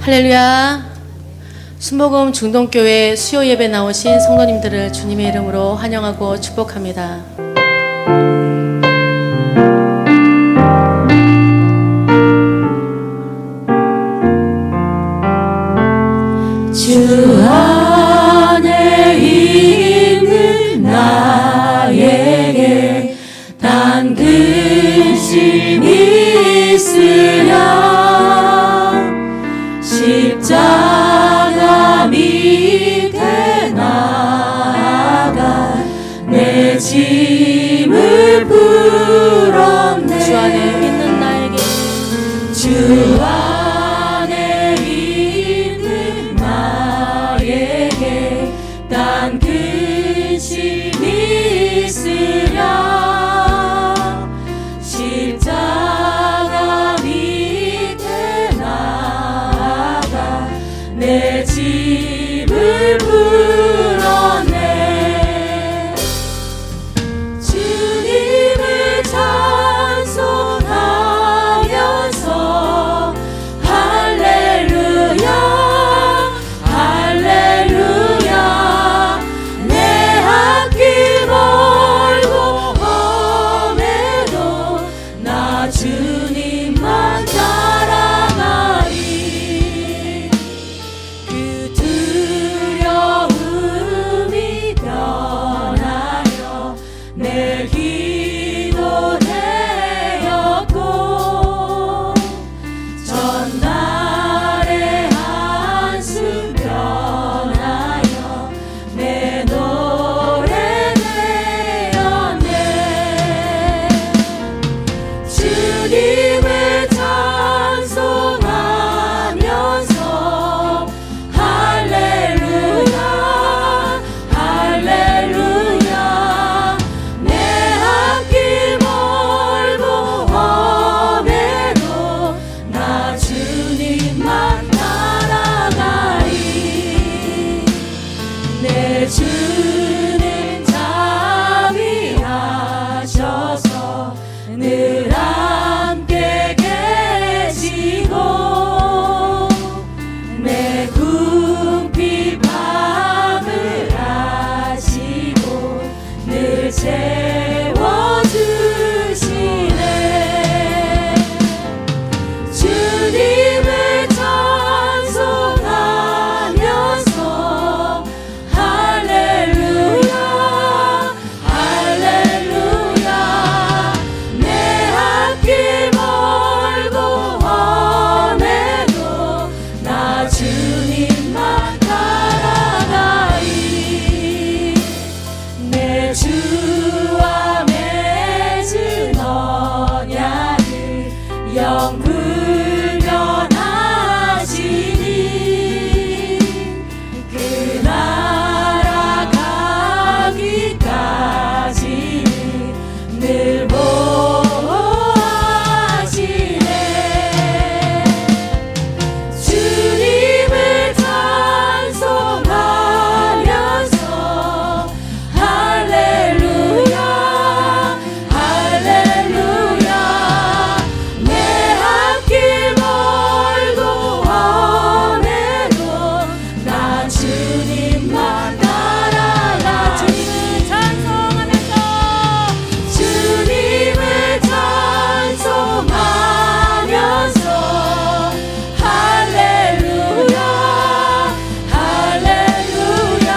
할렐루야. 순복음 중동교회 수요 예배 나오신 성도님들을 주님의 이름으로 환영하고 축복합니다. 주 안에 있는 나에게 단 근심이 있으랴. 십자가 밑에 나아가 내 짐을 풀었네. 주 안에 있는 나에게 주 안에 있는 나에게 단 근심이 있으랴. 십자가 밑에 나아가 내 짐을 풀었네. 주님을 찬송하면서 할렐루야 할렐루야. 내 앞길 멀고 험해도 나 주님만 따라가리. 그 두려움이 변하여 내 기도 되었고 전날의 한숨 변하여 내 노래 되었네. 주님을 찬송하면서 할렐루야 할렐루야. 내 앞길 멀고 험해도 나 주님만 따라가리. 내 주는 자비하셔서 늘 함께 계시고 내 궁핍 밤을 아시고 늘 채워주시네. 주님을 찬송하면서 할렐루야 할렐루야. 내 앞길 멀고 험해도 나 주님만 따라가리. 내 주와 맺은 언약을 영 불변하시니 그 나라 가기까지는 늘 보호하시네. 주님을 찬송하면서 할렐루야 할렐루야. 내 앞길 멀고 험해도 나 주님만 따라가. 주님을 찬송하면서 주님을 찬송하면서 할렐루야 할렐루야.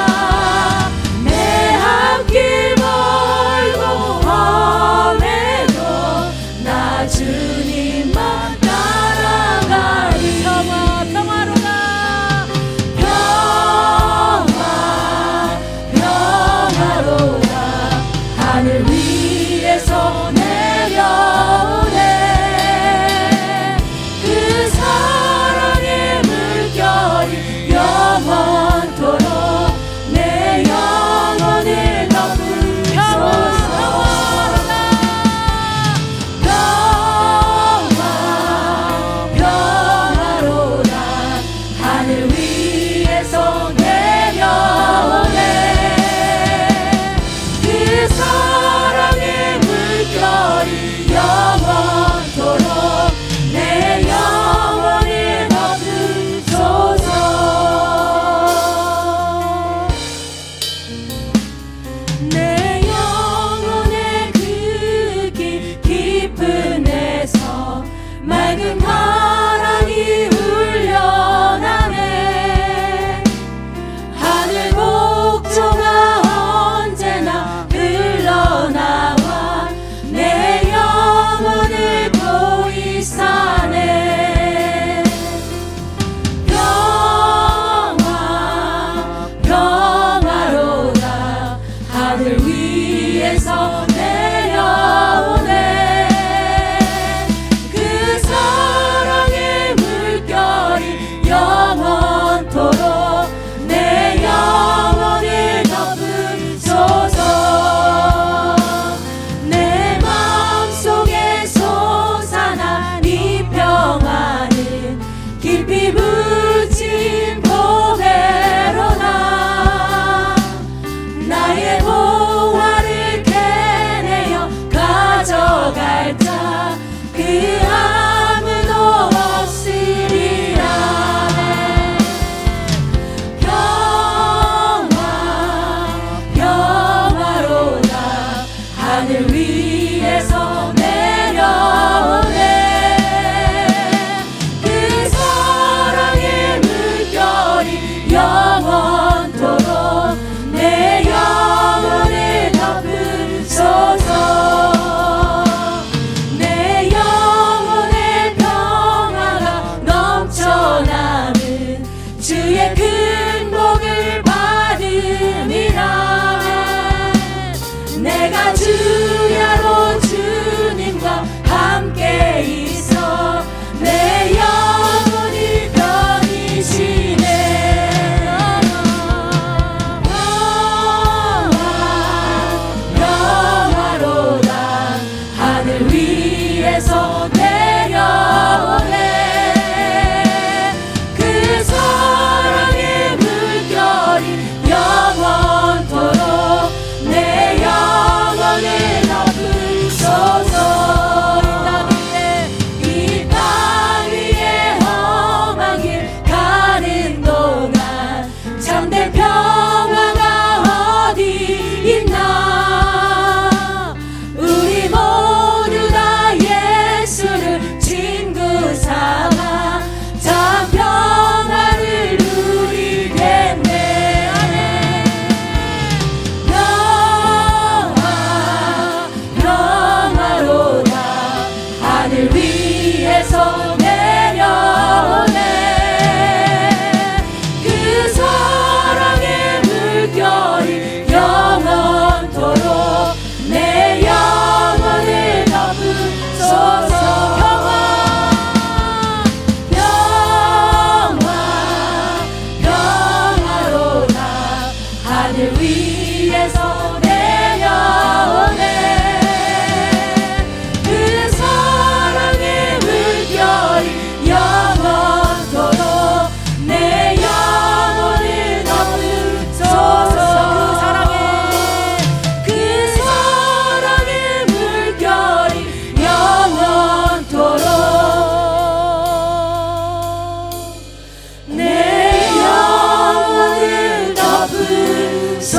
내 앞길 멀고 험해도 나 주님만 따라가리. 평화로다 평화로다. 하늘 위에서 내려오네. 그 사랑의 물결이 영원토록 내 영혼을 덮으소서. 평화로다 위에서 내려오네. 그 사랑의 물결이 영원토록 내 영혼을 덮으소서. 이 땅 위에 험한 길 가는 동안 참된 평화가 어디 있나. 우리 모두 다 예수를 친구 삼아 참 평화를 누리겠네. 평화로다 하늘 위에서 내려오네. 그 사랑의 물결이 영원토록 내 영혼을 덮으소서. 평화로다 하늘 위에서 내려오네. 그 사랑의 물결이 영원토록 내 영혼을 덮으소서. 그 사랑의 물결이 영원토록 내 영혼을 덮으소서.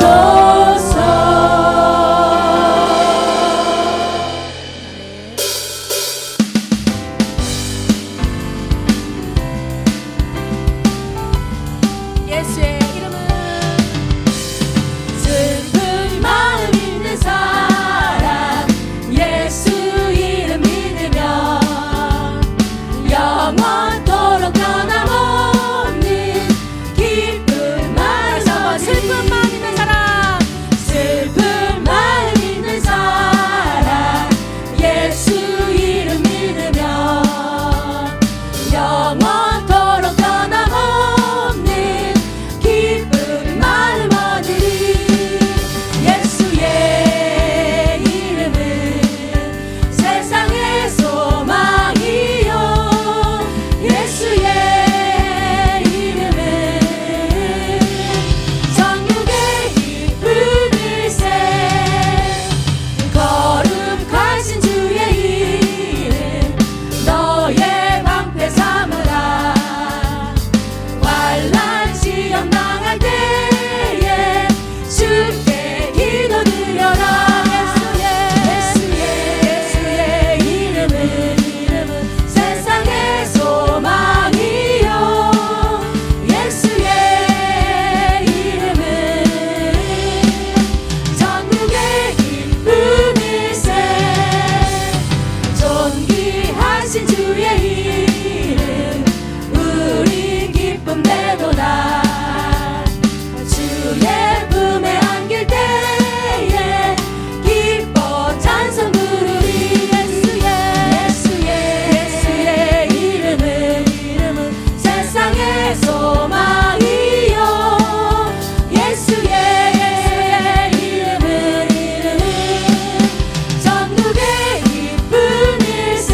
예수의 이름은 슬픈 마음 있는 사람 예수 이름 믿으면 영원토록 변함없는 기쁨 마음. 슬픈 마음 있는 사람 슬픈 마음 있는 사람 예수 이름 믿으면 영원토록 변함없는 기쁨 마음 얻으리. 예수의 이름은 세상의 소망이요. 예수의 이름은 천국의 기쁨일세. 거룩하신 주의 이름 너의 방패 삼으라. 환난 시험 당할 때에 주께 기도드려라. 예수의 이름은 세상의 소망이요. 예수의 이름은 천국의 기쁨일세. 존귀하신 주의 이름 우리 기쁨 되도다. 주의 품에 안길 때에 기뻐 찬송 부르리. 예수의 이름은 세상의 소망이요. 예수의 이름은 천국의 기쁨일세. 예수의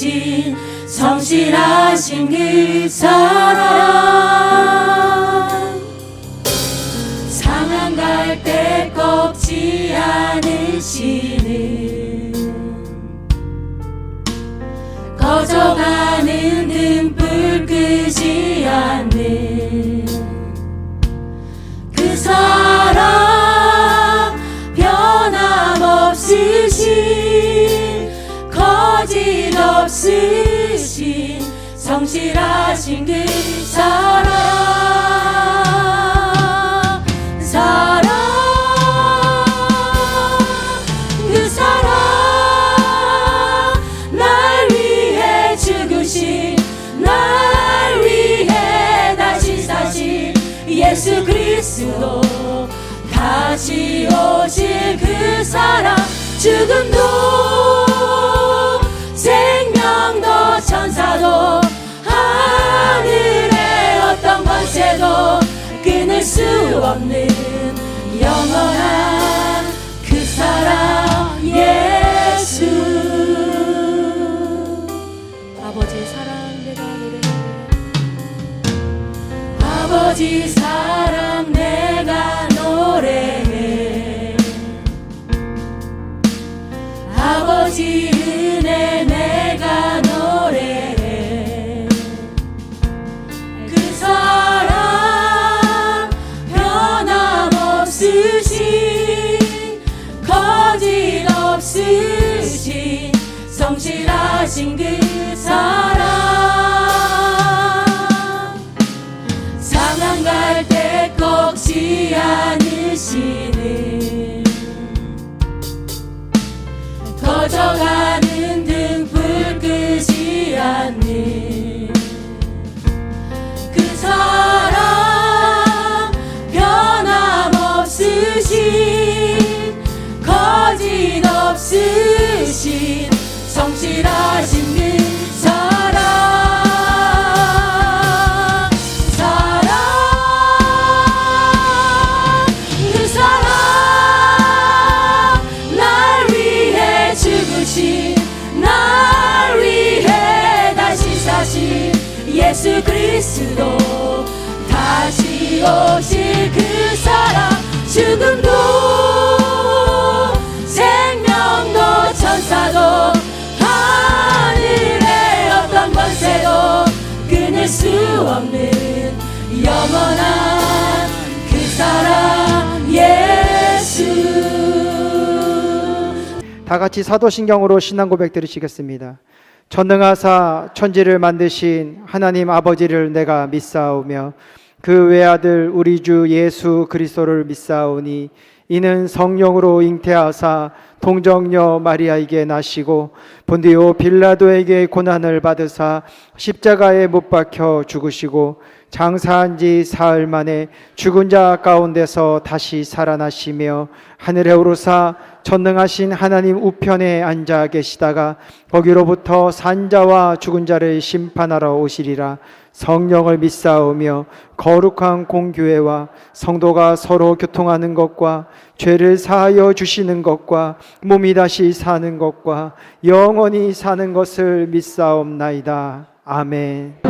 주신 성실하신 그 사랑 상한 갈 때 꺾지 않으시는 꺼져가는 등불 끄지 않는 그 사랑 변함없으신 거짓 없으신 성실하신 그 사랑 그 사랑 날 위해 죽으신 날 위해 다시 사신 예수 그리스도 다시 오실 그 사랑 죽음도 생명도 천사도 하늘의 어떤 권세도 끊을 수 없는 영원한 그 사랑 예수 아버지 사랑 내가 노래해 아버지 사랑 내가 노래해 아버지 은혜 내가 노래해 그 사랑 변함없으신 거짓 없으신 성실하신 그 사랑 상한 갈 때 꺾지 않으시는 꺼져가는 등불 끄지 않는 그 사랑 변함없으신 거짓 없으신 성실하신 그 사랑 그 사랑 날 위해 죽으신 날 위해 다시 사신 예수 그리스도 다시 오실 그 사랑 죽음도 생명도 천사도 하늘의 어떤 권세도 끊을 수 없는 영원한 그 사랑 예수 다 같이 사도신경으로 신앙 고백 드리시겠습니다. 전능하사 천지를 만드신 하나님 아버지를 내가 믿사오며 그 외아들 우리 주 예수 그리스도를 믿사오니 이는 성령으로 잉태하사 동정녀 마리아에게 나시고 본디오 빌라도에게 고난을 받으사 십자가에 못 박혀 죽으시고 장사한 지 사흘 만에 죽은 자 가운데서 다시 살아나시며 하늘에 오르사 전능하신 하나님 우편에 앉아 계시다가 거기로부터 산자와 죽은 자를 심판하러 오시리라. 성령을 믿사오며 거룩한 공교회와 성도가 서로 교통하는 것과 죄를 사하여 주시는 것과 몸이 다시 사는 것과 영원히 사는 것을 믿사옵나이다. 아멘.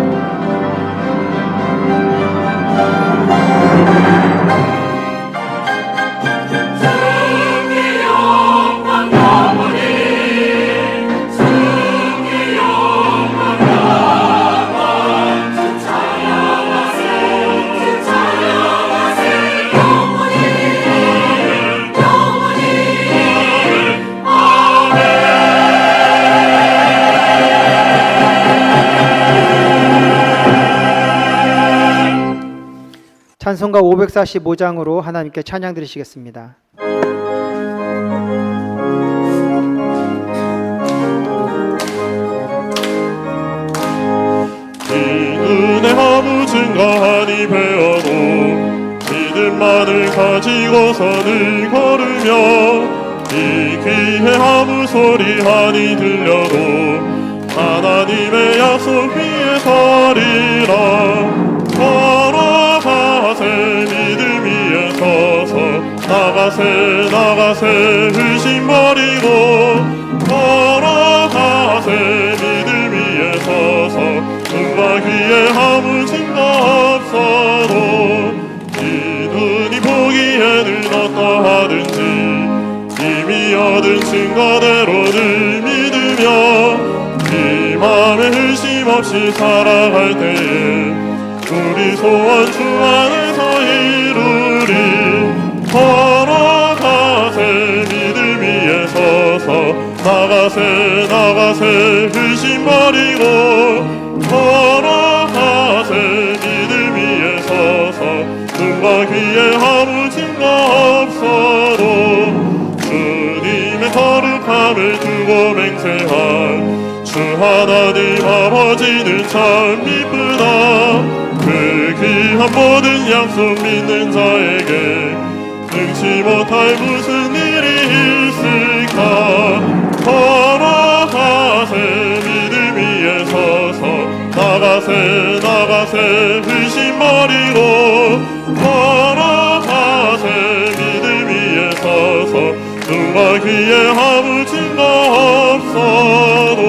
찬송가 545장으로 하나님께 찬양 드리시겠습니다. 은혜 하무 증가하니 배어도 믿음만을 가지고서는 걸으며 이 귀해 하무 소리 하니 들려도 하나님의 약속 위에 서리라. 걸어가세 믿음 위에 서서 나가세 의심 버리고 걸어가세 믿음 어떠하든지 이미 얻은 증거대로 늘 믿으며 이 맘에 의심 없이 살아갈 때에 우리 소원 주 안에서 이루리. 걸어가세 믿음 위에 서서 나가세 나가세 의심 버리고 걸어가세 믿음 위에 서서 눈과 귀에 아무 증거 없어도 주님의 거룩함을 두고 맹세한 주 하나님 아버지는 참 이쁘다. 그 귀한 모든 약속 믿는 자에게 능치 못할 무슨 일이 있을까. 걸어가세 믿음 위에 서서 나가세 나가세 의심 버리고 걸어가세 믿음 위에 서서 눈과 귀에 아무 증거 없어도.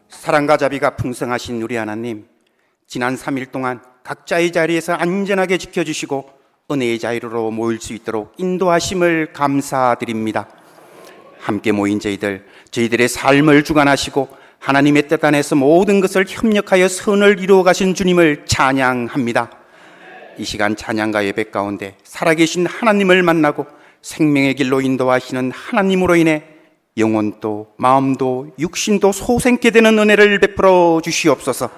사랑과 자비가 풍성하신 우리 하나님, 지난 3일 동안 각자의 자리에서 안전하게 지켜주시고 은혜의 자유로 모일 수 있도록 인도하심을 감사드립니다. 함께 모인 저희들의 삶을 주관하시고 하나님의 뜻 안에서 모든 것을 협력하여 선을 이루어 가신 주님을 찬양합니다. 이 시간 찬양과 예배 가운데 살아계신 하나님을 만나고 생명의 길로 인도하시는 하나님으로 인해 영혼도 마음도 육신도 소생케 되는 은혜를 베풀어 주시옵소서.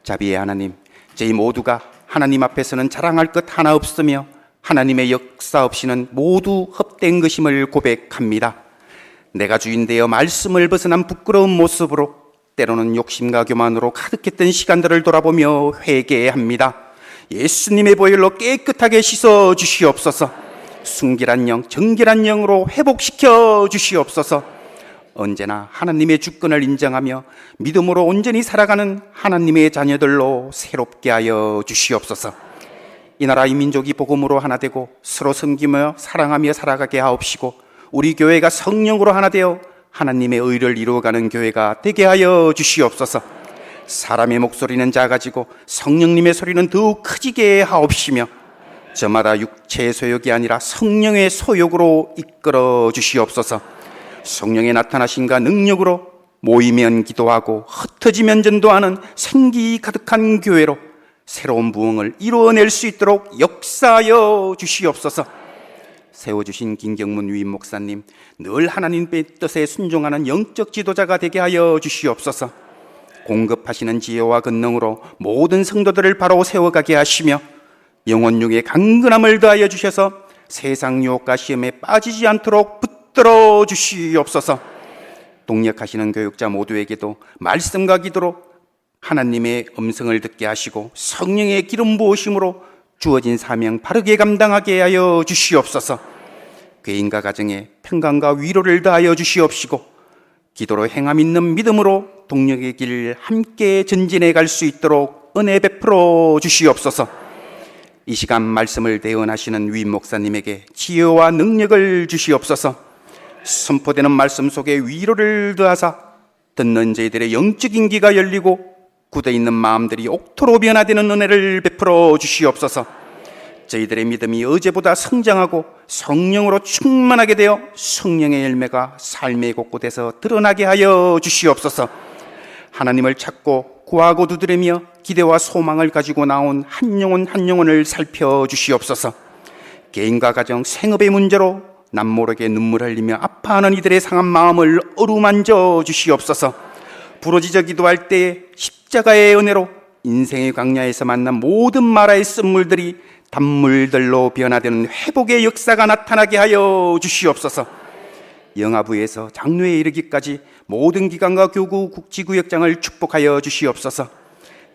자비의 하나님, 저희 모두가 하나님 앞에서는 자랑할 것 하나 없으며 하나님의 역사 없이는 모두 헛된 것임을 고백합니다. 내가 주인 되어 말씀을 벗어난 부끄러운 모습으로 때로는 욕심과 교만으로 가득했던 시간들을 돌아보며 회개합니다. 예수님의 보혈로 깨끗하게 씻어 주시옵소서. 순결한 영, 정결한 영으로 회복시켜 주시옵소서. 언제나 하나님의 주권을 인정하며 믿음으로 온전히 살아가는 하나님의 자녀들로 새롭게 하여 주시옵소서. 이 나라 이 민족이 복음으로 하나 되고 서로 섬기며 사랑하며 살아가게 하옵시고 우리 교회가 성령으로 하나 되어 하나님의 의를 이루어가는 교회가 되게 하여 주시옵소서. 사람의 목소리는 작아지고 성령님의 소리는 더욱 커지게 하옵시며 저마다 육체의 소욕이 아니라 성령의 소욕으로 이끌어 주시옵소서. 성령의 나타나심과 능력으로 모이면 기도하고 흩어지면 전도하는 생기 가득한 교회로 새로운 부흥을 이루어낼 수 있도록 역사하여 주시옵소서. 세워주신 김경문 위임 목사님, 늘 하나님의 뜻에 순종하는 영적 지도자가 되게 하여 주시옵소서. 공급하시는 지혜와 권능으로 모든 성도들을 바로 세워가게 하시며 영혼육에 강건함을 더하여 주셔서 세상 유혹과 시험에 빠지지 않도록 붙들어 주시옵소서. 동력하시는 교육자 모두에게도 말씀과 기도로 하나님의 음성을 듣게 하시고 성령의 기름 부으심으로 주어진 사명 바르게 감당하게 하여 주시옵소서. 개인과 가정에 평강과 위로를 더하여 주시옵시고 기도로 행함 있는 믿음으로 동력의 길 함께 전진해 갈 수 있도록 은혜 베풀어 주시옵소서. 이 시간 말씀을 대언하시는 위임 목사님에게 지혜와 능력을 주시옵소서. 선포되는 말씀 속에 위로를 더하사 듣는 저희들의 영적인 귀가 열리고 굳어있는 마음들이 옥토로 변화되는 은혜를 베풀어 주시옵소서. 저희들의 믿음이 어제보다 성장하고 성령으로 충만하게 되어 성령의 열매가 삶의 곳곳에서 드러나게 하여 주시옵소서. 하나님을 찾고 구하고 두드리며 기대와 소망을 가지고 나온 한 영혼 한 영혼을 살펴주시옵소서. 개인과 가정, 생업의 문제로 남모르게 눈물 흘리며 아파하는 이들의 상한 마음을 어루만져 주시옵소서. 부러지져 기도할 때에 십자가의 은혜로 인생의 광야에서 만난 모든 마라의 쓴물들이 단물들로 변화되는 회복의 역사가 나타나게 하여 주시옵소서. 영아부에서 장로에 이르기까지 모든 기관과 교구 국지구역장을 축복하여 주시옵소서.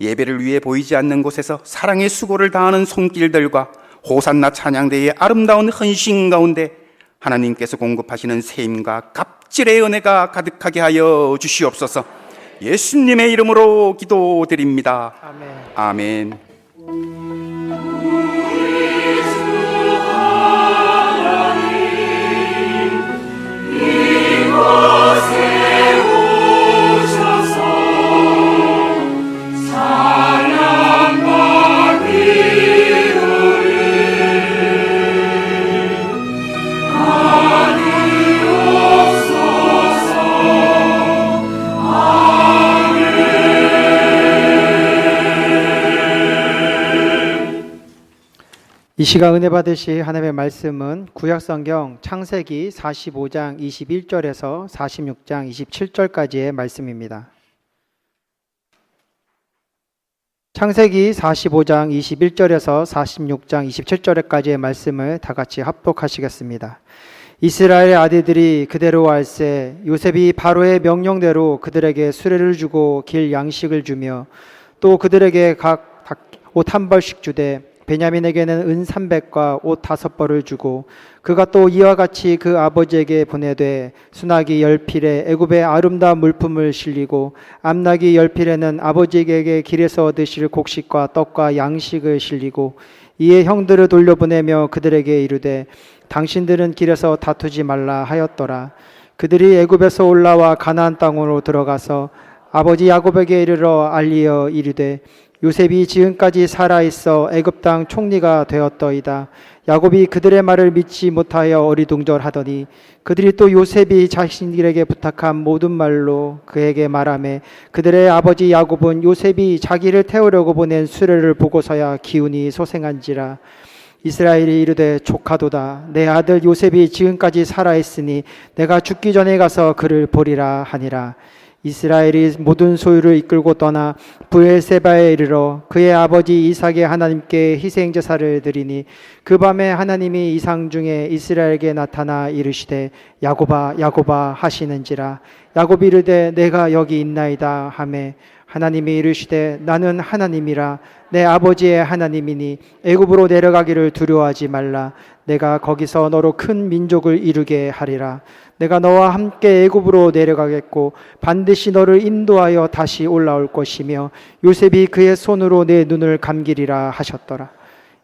예배를 위해 보이지 않는 곳에서 사랑의 수고를 다하는 손길들과 호산나 찬양대의 아름다운 헌신 가운데 하나님께서 공급하시는 세임과 갑질의 은혜가 가득하게 하여 주시옵소서. 예수님의 이름으로 기도드립니다. 아멘. 사랑과 위로를 이 시간 은혜 받으실 하나님의 말씀은 구약성경 창세기 45장 21절에서 46장 27절까지의 말씀입니다. 창세기 45장 21절에서 46장 27절까지의 말씀을 다 같이 합독하시겠습니다. 이스라엘의 아들들이 그대로 할세 요셉이 바로의 명령대로 그들에게 수레를 주고 길 양식을 주며 또 그들에게 각 옷 한 벌씩 주되 베냐민에게는 은 300과 옷 5벌을 주고 그가 또 이와 같이 그 아버지에게 보내되 수나기 10필에 애굽의 아름다운 물품을 실리고 암나기 10필에는 아버지에게 길에서 얻으실 곡식과 떡과 양식을 실리고 이에 형들을 돌려보내며 그들에게 이르되 당신들은 길에서 다투지 말라 하였더라. 그들이 애굽에서 올라와 가나안 땅으로 들어가서 아버지 야곱에게 이르러 알리어 이르되 요셉이 지금까지 살아있어 애굽 땅 총리가 되었더이다. 야곱이 그들의 말을 믿지 못하여 어리둥절하더니 그들이 또 요셉이 자신들에게 부탁한 모든 말로 그에게 말하매 그들의 아버지 야곱은 요셉이 자기를 태우려고 보낸 수레를 보고서야 기운이 소생한지라. 이스라엘이 이르되 조카도다. 내 아들 요셉이 지금까지 살아있으니 내가 죽기 전에 가서 그를 보리라 하니라. 이스라엘이 모든 소유를 이끌고 떠나 브엘세바에 이르러 그의 아버지 이삭의 하나님께 희생제사를 드리니 그 밤에 하나님이 이상 중에 이스라엘에게 나타나 이르시되 야곱아 야곱아 하시는지라. 야곱이 이르되 내가 여기 있나이다 하매 하나님이 이르시되 나는 하나님이라. 내 아버지의 하나님이니 애굽으로 내려가기를 두려워하지 말라. 내가 거기서 너로 큰 민족을 이루게 하리라. 내가 너와 함께 애굽으로 내려가겠고 반드시 너를 인도하여 다시 올라올 것이며 요셉이 그의 손으로 내 눈을 감기리라 하셨더라.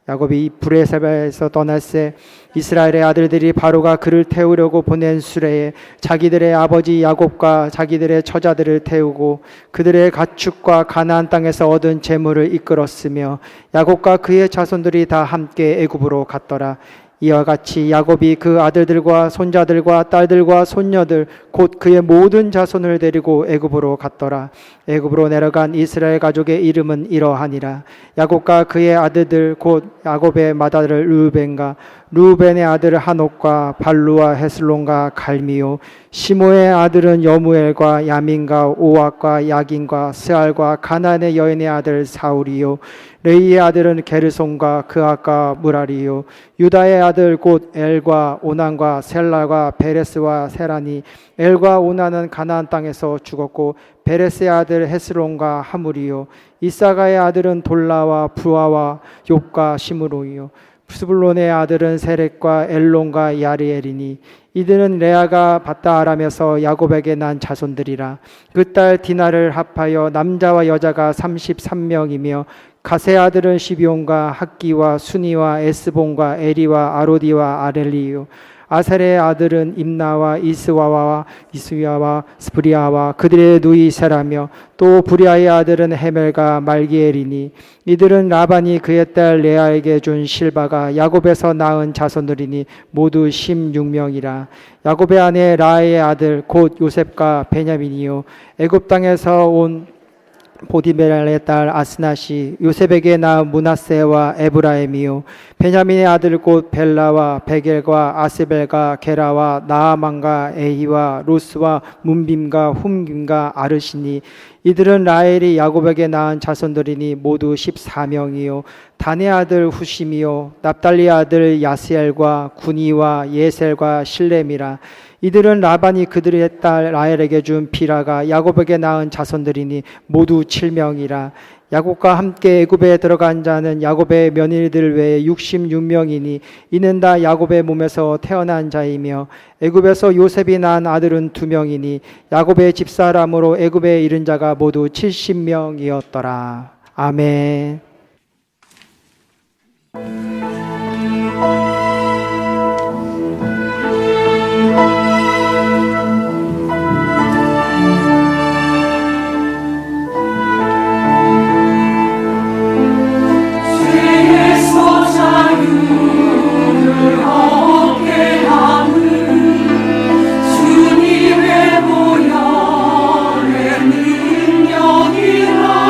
야곱이 브레세바에서 떠날새 이스라엘의 아들들이 바로가 그를 태우려고 보낸 수레에 자기들의 아버지 야곱과 자기들의 처자들을 태우고 그들의 가축과 가나안 땅에서 얻은 재물을 이끌었으며 야곱과 그의 자손들이 다 함께 애굽으로 갔더라. 이와 같이 야곱이 그 아들들과 손자들과 딸들과 손녀들 곧 그의 모든 자손을 데리고 애굽으로 갔더라. 애굽으로 내려간 이스라엘 가족의 이름은 이러하니라. 야곱과 그의 아들들 곧 야곱의 맏아들 르우벤과 르우벤의 아들 한옥과 발루와 헤슬론과 갈미요 시모의 아들은 여무엘과 야민과 오악과 야긴과 스알과 가나안의 여인의 아들 사울이요 레이의 아들은 게르손과 그아과 무라리요 유다의 아들 곧 엘과 오난과 셀라과 베레스와 세라니 엘과 오난은 가나안 땅에서 죽었고 베레스의 아들 헤스론과 하물이요 이사가의 아들은 돌라와 부아와 욥과 시므로이요 스불론의 아들은 세렉과 엘론과 야리엘이니 이들은 레아가 밧다아람에서 야곱에게 난 자손들이라. 그 딸 디나를 합하여 남자와 여자가 33명이며 가세 아들은 시비온과 학기와 순이와 에스본과 에리와 아로디와 아렐리요 아셀의 아들은 임나와 이스와와 이스야와 스브리아와 그들의 누이 세라며 또 부리아의 아들은 헤멜과 말기엘이니 이들은 라반이 그의 딸 레아에게 준 실바가 야곱에서 낳은 자손들이니 모두 16명이라. 야곱의 아내 라의 아들 곧 요셉과 베냐민이요 애굽 땅에서 온 보디벨의 딸 아스낫이 요셉에게 낳은 므낫세와 에브라임이요 베냐민의 아들 곧 벨라와 베겔과 아스벨과 게라와 나아만과 에히와 로스와 문빔과 훔김과 아르시니 이들은 라헬이 야곱에게 낳은 자손들이니 모두 14명이요 단의 아들 후심이요 납달리 아들 야스엘과 구니와 예셀과 실렘이라. 이들은 라반이 그들의 딸 라헬에게 준 비라가 야곱에게 낳은 자손들이니 모두 7명이라. 야곱과 함께 애굽에 들어간 자는 야곱의 며느리들 외에 66명이니 이는 다 야곱의 몸에서 태어난 자이며 애굽에서 요셉이 낳은 아들은 2명이니 야곱의 집사람으로 애굽에 이른 자가 모두 70명이었더라. 아멘. 능력이라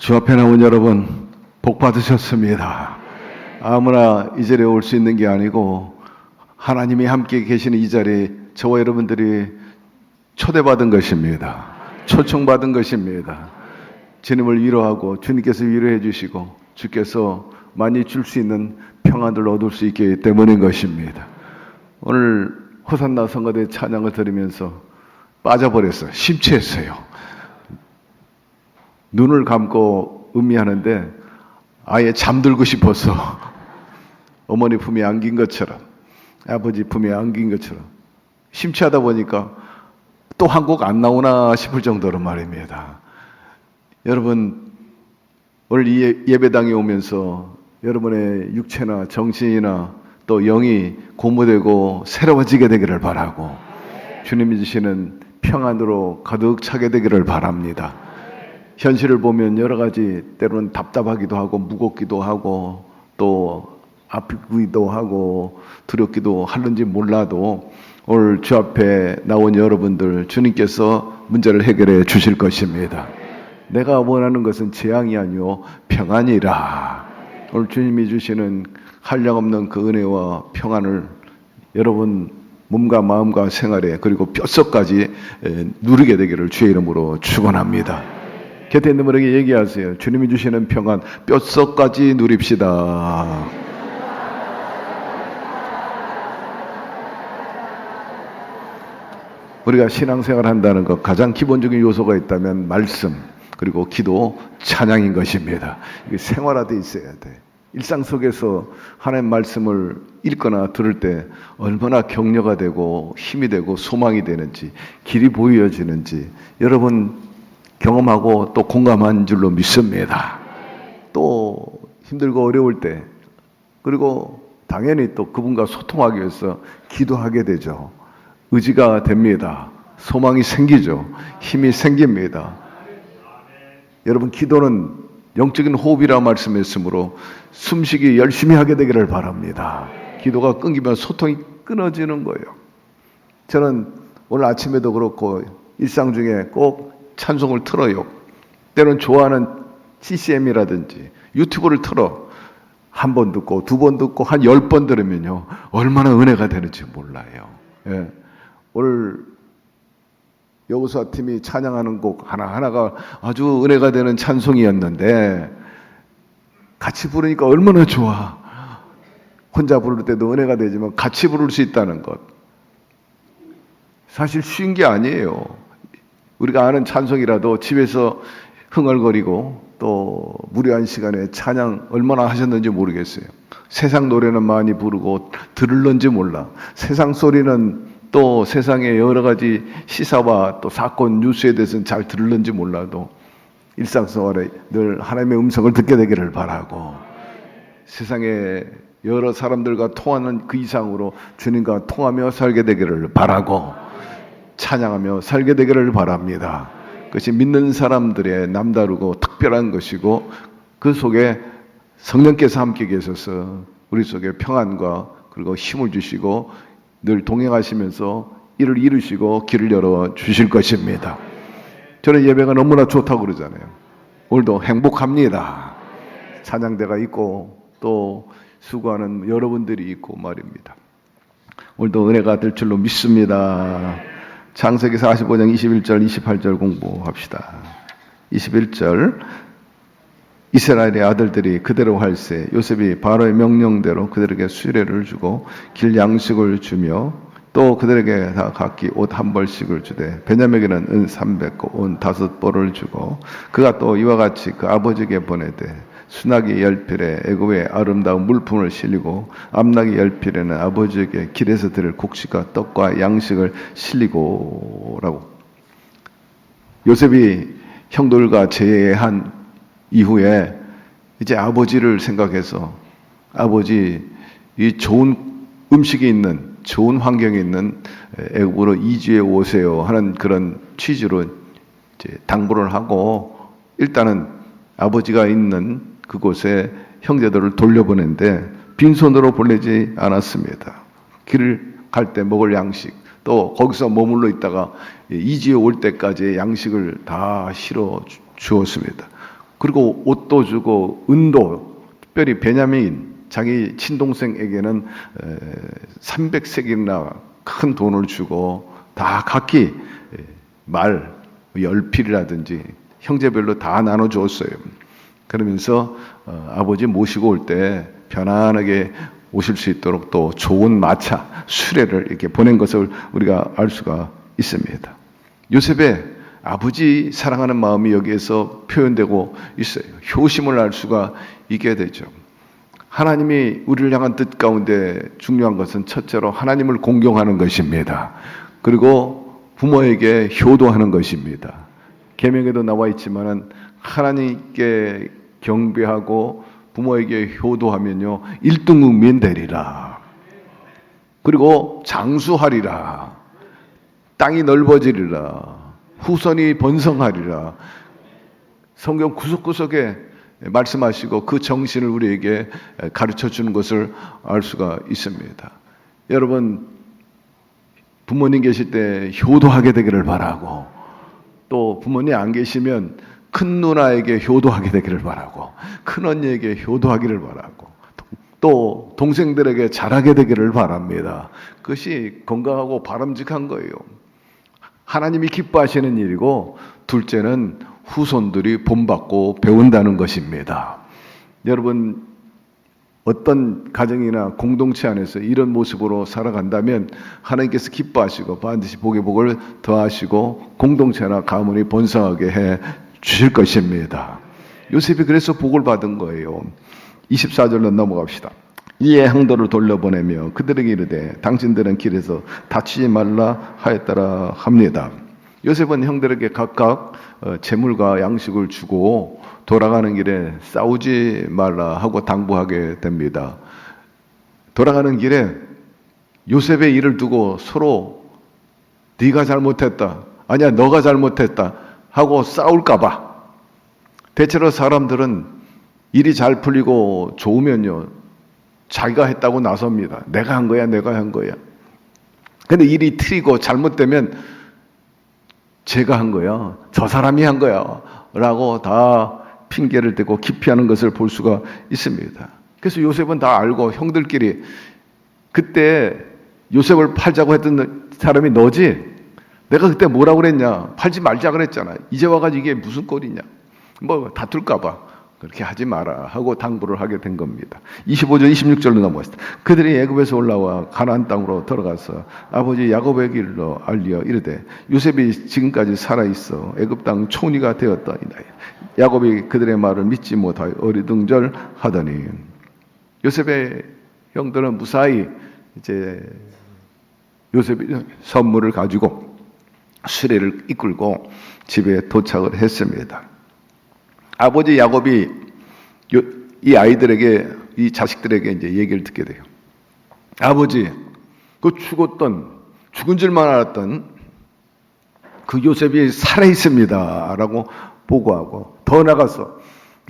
주 앞에 나온 여러분 복 받으셨습니다. 아무나 이 자리에 올 수 있는 게 아니고 하나님이 함께 계시는 이 자리에 저와 여러분들이 초대받은 것입니다. 초청받은 것입니다. 주님을 위로하고 주님께서 위로해 주시고 주께서 많이 줄 수 있는 평안을 얻을 수 있기 때문인 것입니다. 오늘 호산나 성가대 찬양을 들으면서 빠져버렸어요. 심취했어요. 눈을 감고 음미하는데 아예 잠들고 싶어서 어머니 품에 안긴 것처럼 아버지 품에 안긴 것처럼 심취하다 보니까 또 한 곡 안 나오나 싶을 정도로 말입니다. 여러분 오늘 이 예배당에 오면서 여러분의 육체나 정신이나 또 영이 고무되고 새로워지게 되기를 바라고 주님이 주시는 평안으로 가득 차게 되기를 바랍니다. 현실을 보면 여러 가지 때로는 답답하기도 하고 무겁기도 하고 또 아프기도 하고 두렵기도 하는지 몰라도 오늘 주 앞에 나온 여러분들 주님께서 문제를 해결해 주실 것입니다. 내가 원하는 것은 재앙이 아니요 평안이라. 오늘 주님이 주시는 한량없는 그 은혜와 평안을 여러분 몸과 마음과 생활에 그리고 뼛속까지 누리게 되기를 주의 이름으로 축원합니다. 곁에 있는 분에게 얘기하세요. 주님이 주시는 평안 뼛속까지 누립시다. 우리가 신앙생활 한다는 것 가장 기본적인 요소가 있다면 말씀 그리고 기도 찬양인 것입니다. 이게 생활화되어 있어야 돼. 일상 속에서 하나님 말씀을 읽거나 들을 때 얼마나 격려가 되고 힘이 되고 소망이 되는지 길이 보여지는지 여러분 경험하고 또 공감한 줄로 믿습니다. 또 힘들고 어려울 때 그리고 당연히 또 그분과 소통하기 위해서 기도하게 되죠. 의지가 됩니다. 소망이 생기죠. 힘이 생깁니다. 여러분 기도는 영적인 호흡이라 말씀했으므로 숨쉬기 열심히 하게 되기를 바랍니다. 기도가 끊기면 소통이 끊어지는 거예요. 저는 오늘 아침에도 그렇고 일상 중에 꼭 찬송을 틀어요. 때로는 좋아하는 CCM이라든지 유튜브를 틀어 한 번 듣고 두 번 듣고 한 10번 들으면요 얼마나 은혜가 되는지 몰라요. 예. 오늘 여호수아 팀이 찬양하는 곡 하나하나가 아주 은혜가 되는 찬송이었는데 같이 부르니까 얼마나 좋아. 혼자 부를 때도 은혜가 되지만 같이 부를 수 있다는 것 사실 쉬운 게 아니에요. 우리가 아는 찬송이라도 집에서 흥얼거리고 또 무료한 시간에 찬양 얼마나 하셨는지 모르겠어요. 세상 노래는 많이 부르고 들을런지 몰라. 세상 소리는 또 세상의 여러 가지 시사와 또 사건 뉴스에 대해서는 잘 들을는지 몰라도 일상생활에 늘 하나님의 음성을 듣게 되기를 바라고 세상에 여러 사람들과 통하는 그 이상으로 주님과 통하며 살게 되기를 바라고 찬양하며 살게 되기를 바랍니다. 그것이 믿는 사람들의 남다르고 특별한 것이고 그 속에 성령께서 함께 계셔서 우리 속에 평안과 그리고 힘을 주시고 늘 동행하시면서 이를 이루시고 길을 열어 주실 것입니다. 저는 예배가 너무나 좋다고 그러잖아요. 오늘도 행복합니다. 찬양대가 있고 또 수고하는 여러분들이 있고 말입니다. 오늘도 은혜가 될 줄로 믿습니다. 창세기 45장 21절 28절 공부합시다. 21절 이스라엘의 아들들이 그대로 할세 요셉이 바로의 명령대로 그들에게 수레를 주고 길 양식을 주며 또 그들에게 다 각기 옷 한 벌씩을 주되 베냐민에게는 은 300고 온 5벌을 주고 그가 또 이와 같이 그 아버지에게 보내되 수나기 열필에 애굽의 아름다운 물품을 실리고 암나기 열필에는 아버지에게 길에서 들을 곡식과 떡과 양식을 실리고라고. 요셉이 형들과 제한 이후에 이제 아버지를 생각해서 아버지 이 좋은 음식이 있는 좋은 환경에 있는 애굽으로 이주해 오세요 하는 그런 취지로 이제 당부를 하고 일단은 아버지가 있는 그곳에 형제들을 돌려보낸데 빈손으로 보내지 않았습니다. 길을 갈 때 먹을 양식 또 거기서 머물러 있다가 이주해 올 때까지의 양식을 다 실어 주었습니다. 그리고 옷도 주고 은도, 특별히 베냐민 자기 친동생에게는 300세겔이나 큰 돈을 주고 다 각기 말 10필이라든지 형제별로 다 나눠주었어요. 그러면서 아버지 모시고 올 때 편안하게 오실 수 있도록 또 좋은 마차, 수레를 이렇게 보낸 것을 우리가 알 수가 있습니다. 요셉의 아버지 사랑하는 마음이 여기에서 표현되고 있어요. 효심을 알 수가 있게 되죠. 하나님이 우리를 향한 뜻 가운데 중요한 것은 첫째로 하나님을 공경하는 것입니다. 그리고 부모에게 효도하는 것입니다. 계명에도 나와 있지만은 하나님께 경배하고 부모에게 효도하면요 1등 국민 되리라. 그리고 장수하리라. 땅이 넓어지리라. 후손이 번성하리라. 성경 구석구석에 말씀하시고 그 정신을 우리에게 가르쳐 주는 것을 알 수가 있습니다. 여러분 부모님 계실 때 효도하게 되기를 바라고, 또 부모님 안 계시면 큰 누나에게 효도하게 되기를 바라고, 큰 언니에게 효도하기를 바라고, 또 동생들에게 잘하게 되기를 바랍니다. 그것이 건강하고 바람직한 거예요. 하나님이 기뻐하시는 일이고, 둘째는 후손들이 본받고 배운다는 것입니다. 여러분 어떤 가정이나 공동체 안에서 이런 모습으로 살아간다면 하나님께서 기뻐하시고 반드시 복의 복을 더하시고 공동체나 가문이 번성하게 해 주실 것입니다. 요셉이 그래서 복을 받은 거예요. 24절로 넘어갑시다. 이에 형들을 돌려보내며 그들에게 이르되 당신들은 길에서 다치지 말라 하였더라 합니다. 요셉은 형들에게 각각 재물과 양식을 주고 돌아가는 길에 싸우지 말라 하고 당부하게 됩니다. 돌아가는 길에 요셉의 일을 두고 서로 네가 잘못했다, 아니야 너가 잘못했다 하고 싸울까 봐. 대체로 사람들은 일이 잘 풀리고 좋으면요 자기가 했다고 나섭니다. 내가 한 거야, 내가 한 거야. 근데 일이 틀리고 잘못되면 제가 한 거야, 저 사람이 한 거야 라고 다 핑계를 대고 기피하는 것을 볼 수가 있습니다. 그래서 요셉은 다 알고 형들끼리, 그때 요셉을 팔자고 했던 사람이 너지? 내가 그때 뭐라고 그랬냐? 팔지 말자 그랬잖아. 이제 와가지고 이게 무슨 꼴이냐? 뭐 다툴까 봐 그렇게 하지 마라 하고 당부를 하게 된 겁니다. 25절 26절로 넘어갔습니다. 그들이 애굽에서 올라와 가나안 땅으로 들어가서 아버지 야곱에게 일러 알리어 이르되 요셉이 지금까지 살아있어 애굽 땅 총리가 되었다이다. 야곱이 그들의 말을 믿지 못하여 어리둥절하더니 요셉의 형들은 무사히 이제 요셉이 선물을 가지고 수레를 이끌고 집에 도착을 했습니다. 아버지 야곱이 이 아이들에게, 이 자식들에게 이제 얘기를 듣게 돼요. 아버지, 그 죽은 줄만 알았던 그 요셉이 살아있습니다 라고 보고하고, 더 나가서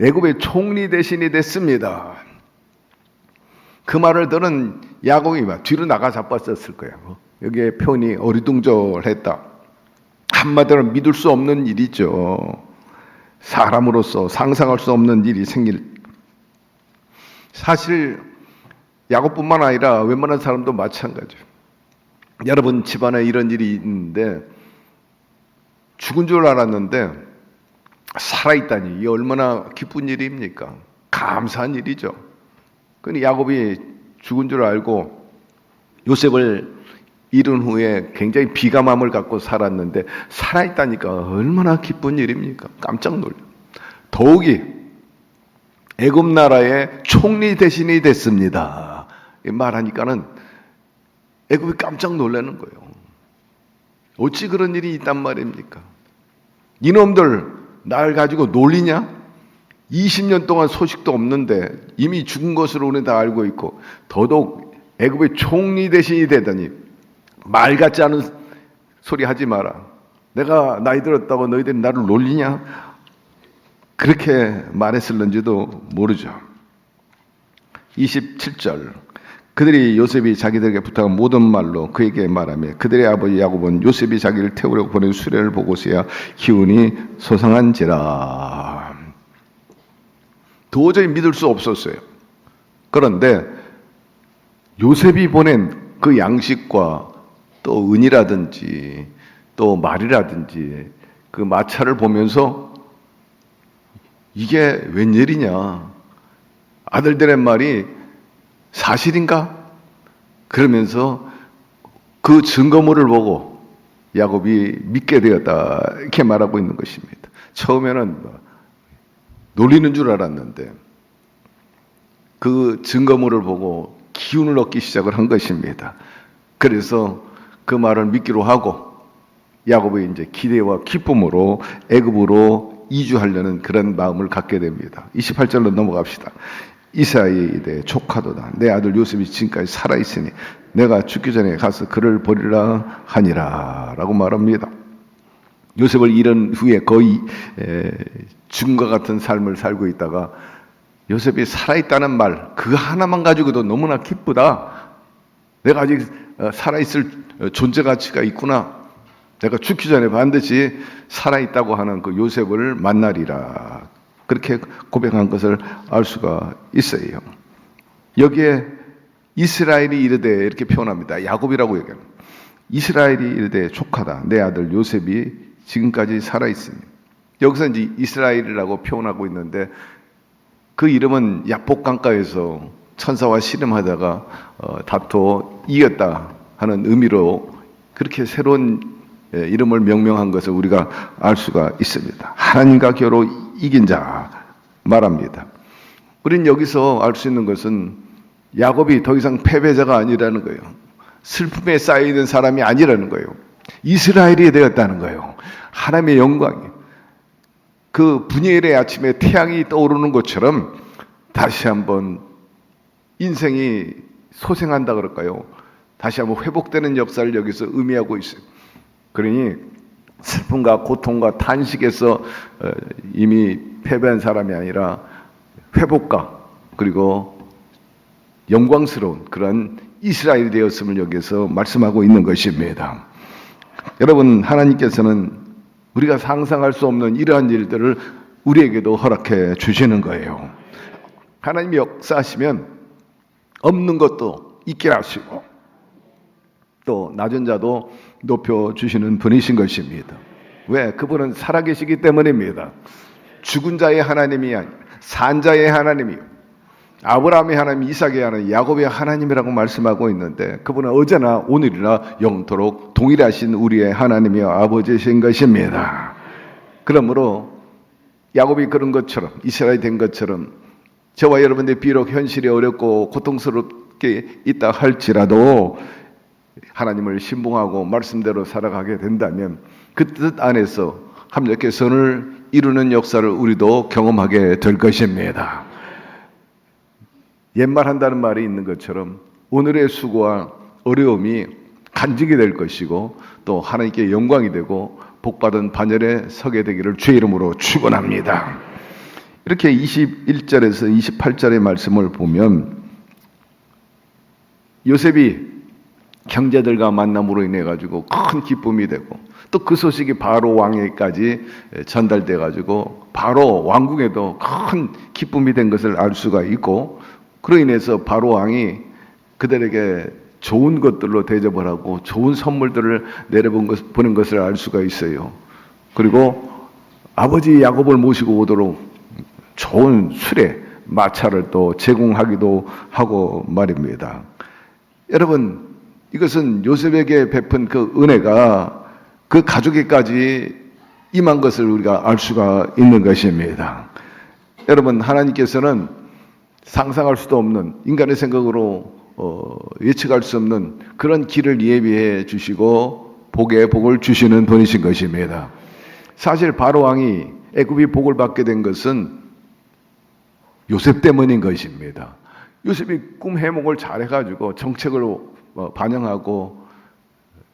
애굽의 총리 대신이 됐습니다. 그 말을 들은 야곱이 막 뒤로 나가 자빠졌을 거예요. 여기에 표현이 어리둥절했다. 한마디로 믿을 수 없는 일이죠. 사람으로서 상상할 수 없는 일이 사실 야곱뿐만 아니라 웬만한 사람도 마찬가지예요. 여러분 집안에 이런 일이 있는데 죽은 줄 알았는데 살아있다니, 이게 얼마나 기쁜 일입니까? 감사한 일이죠. 그런데 야곱이 죽은 줄 알고 요셉을 잃은 후에 굉장히 비감함을 갖고 살았는데 살아있다니까 얼마나 기쁜 일입니까? 깜짝 놀라요. 더욱이 애굽 나라의 총리 대신이 됐습니다. 이 말하니까는 애굽이 깜짝 놀라는 거예요. 어찌 그런 일이 있단 말입니까? 이놈들 날 가지고 놀리냐? 20년 동안 소식도 없는데 이미 죽은 것으로 우리는 다 알고 있고, 더더욱 애굽의 총리 대신이 되다니 말 같지 않은 소리 하지 마라. 내가 나이 들었다고 너희들이 나를 놀리냐? 그렇게 말했을는지도 모르죠. 27절. 그들이 요셉이 자기들에게 부탁한 모든 말로 그에게 말하며 그들의 아버지 야곱은 요셉이 자기를 태우려고 보낸 수레를 보고서야 기운이 소상한지라. 도저히 믿을 수 없었어요. 그런데 요셉이 보낸 그 양식과 또 은이라든지 또 말이라든지 그 마차를 보면서 이게 웬일이냐, 아들들의 말이 사실인가? 그러면서 그 증거물을 보고 야곱이 믿게 되었다, 이렇게 말하고 있는 것입니다. 처음에는 놀리는 줄 알았는데 그 증거물을 보고 기운을 얻기 시작을 한 것입니다. 그래서 그 말을 믿기로 하고 야곱이 이제 기대와 기쁨으로 애굽으로 이주하려는 그런 마음을 갖게 됩니다. 28절로 넘어갑시다. 이스라엘이 이르되 조카도다. 내 아들 요셉이 지금까지 살아있으니 내가 죽기 전에 가서 그를 버리라 하니라 라고 말합니다. 요셉을 잃은 후에 거의 죽음과 같은 삶을 살고 있다가 요셉이 살아있다는 말 그 하나만 가지고도 너무나 기쁘다. 내가 아직 살아있을 존재 가치가 있구나. 내가 죽기 전에 반드시 살아있다고 하는 그 요셉을 만나리라. 그렇게 고백한 것을 알 수가 있어요. 여기에 이스라엘이 이르되 이렇게 표현합니다. 야곱이라고 얘기합니다. 이스라엘이 이르되 조카다. 내 아들 요셉이 지금까지 살아있으니. 여기서 이제 이스라엘이라고 표현하고 있는데 그 이름은 야복 강가에서 천사와 씨름하다가 다투어 이겼다 하는 의미로 그렇게 새로운 이름을 명명한 것을 우리가 알 수가 있습니다. 하나님과 겨루 이긴 자 말합니다. 우리는 여기서 알 수 있는 것은 야곱이 더 이상 패배자가 아니라는 거예요. 슬픔에 쌓여있는 사람이 아니라는 거예요. 이스라엘이 되었다는 거예요. 하나님의 영광이 그 분이엘의 아침에 태양이 떠오르는 것처럼 다시 한번 인생이 소생한다 그럴까요? 다시 한번 회복되는 역사를 여기서 의미하고 있어요. 그러니 슬픔과 고통과 탄식에서 이미 패배한 사람이 아니라 회복과 그리고 영광스러운 그런 이스라엘이 되었음을 여기서 말씀하고 있는 것입니다. 여러분, 하나님께서는 우리가 상상할 수 없는 이러한 일들을 우리에게도 허락해 주시는 거예요. 하나님이 역사하시면 없는 것도 있게 하시고 또 낮은 자도 높여주시는 분이신 것입니다. 왜? 그분은 살아계시기 때문입니다. 죽은 자의 하나님이 아니라 산 자의 하나님이요, 아브라함의 하나님, 이삭의 하나님, 야곱의 하나님이라고 말씀하고 있는데 그분은 어제나 오늘이나 영토록 동일하신 우리의 하나님이여 아버지신 것입니다. 그러므로 야곱이 그런 것처럼 이스라엘이 된 것처럼 저와 여러분들이 비록 현실이 어렵고 고통스럽게 있다 할지라도 하나님을 신봉하고 말씀대로 살아가게 된다면 그 뜻 안에서 합력의 선을 이루는 역사를 우리도 경험하게 될 것입니다. 옛말한다는 말이 있는 것처럼 오늘의 수고와 어려움이 간직이 될 것이고 또 하나님께 영광이 되고 복받은 반열에 서게 되기를 주의 이름으로 축원합니다. 이렇게 21절에서 28절의 말씀을 보면 요셉이 형제들과 만남으로 인해 가지고 큰 기쁨이 되고 또 그 소식이 바로 왕에게까지 전달돼 가지고 바로 왕궁에도 큰 기쁨이 된 것을 알 수가 있고 그로 인해서 바로 왕이 그들에게 좋은 것들로 대접을 하고 좋은 선물들을 내려보는 것을 알 수가 있어요. 그리고 아버지 야곱을 모시고 오도록 좋은 수레, 마차를 또 제공하기도 하고 말입니다. 여러분, 이것은 요셉에게 베푼 그 은혜가 그 가족에까지 임한 것을 우리가 알 수가 있는 것입니다. 여러분, 하나님께서는 상상할 수도 없는 인간의 생각으로 예측할 수 없는 그런 길을 예비해 주시고 복에 복을 주시는 분이신 것입니다. 사실 바로 왕이 애굽이 복을 받게 된 것은 요셉 때문인 것입니다. 요셉이 꿈 해몽을 잘해가지고 정책을 반영하고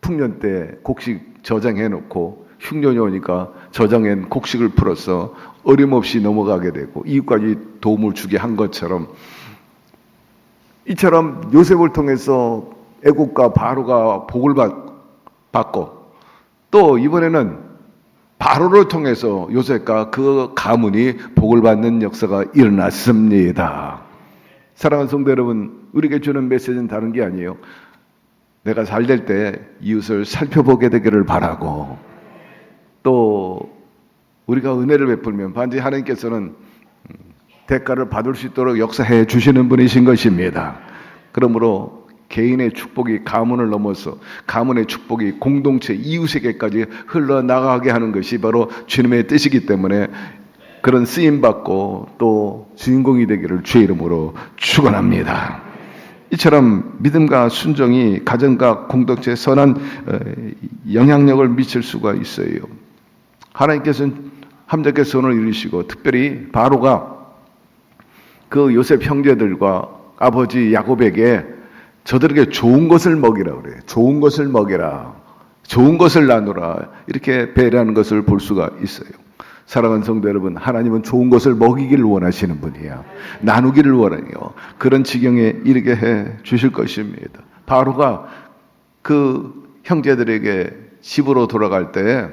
풍년 때 곡식 저장해 놓고 흉년이 오니까 저장한 곡식을 풀어서 어림없이 넘어가게 되고 이웃까지 도움을 주게 한 것처럼 이처럼 요셉을 통해서 애국과 바로가 복을 받고 또 이번에는 바로를 통해서 요셉과 그 가문이 복을 받는 역사가 일어났습니다. 사랑하는 성도 여러분, 우리에게 주는 메시지는 다른 게 아니에요. 내가 잘 될 때 이웃을 살펴보게 되기를 바라고, 또 우리가 은혜를 베풀면 반드시 하나님께서는 대가를 받을 수 있도록 역사해 주시는 분이신 것입니다. 그러므로 개인의 축복이 가문을 넘어서 가문의 축복이 공동체 이웃에게까지 흘러나가게 하는 것이 바로 주님의 뜻이기 때문에 그런 쓰임받고 또 주인공이 되기를 주의 이름으로 축원합니다. 이처럼 믿음과 순종이 가정과 공동체에 선한 영향력을 미칠 수가 있어요. 하나님께서는 함께 선을 이루시고 특별히 바로가 그 요셉 형제들과 아버지 야곱에게 저들에게 좋은 것을 먹이라 그래요. 좋은 것을 먹여라. 좋은 것을 나누라. 이렇게 배려하는 것을 볼 수가 있어요. 사랑하는 성도 여러분, 하나님은 좋은 것을 먹이기를 원하시는 분이에요. 나누기를 원해요. 그런 지경에 이르게 해 주실 것입니다. 바로가 그 형제들에게 집으로 돌아갈 때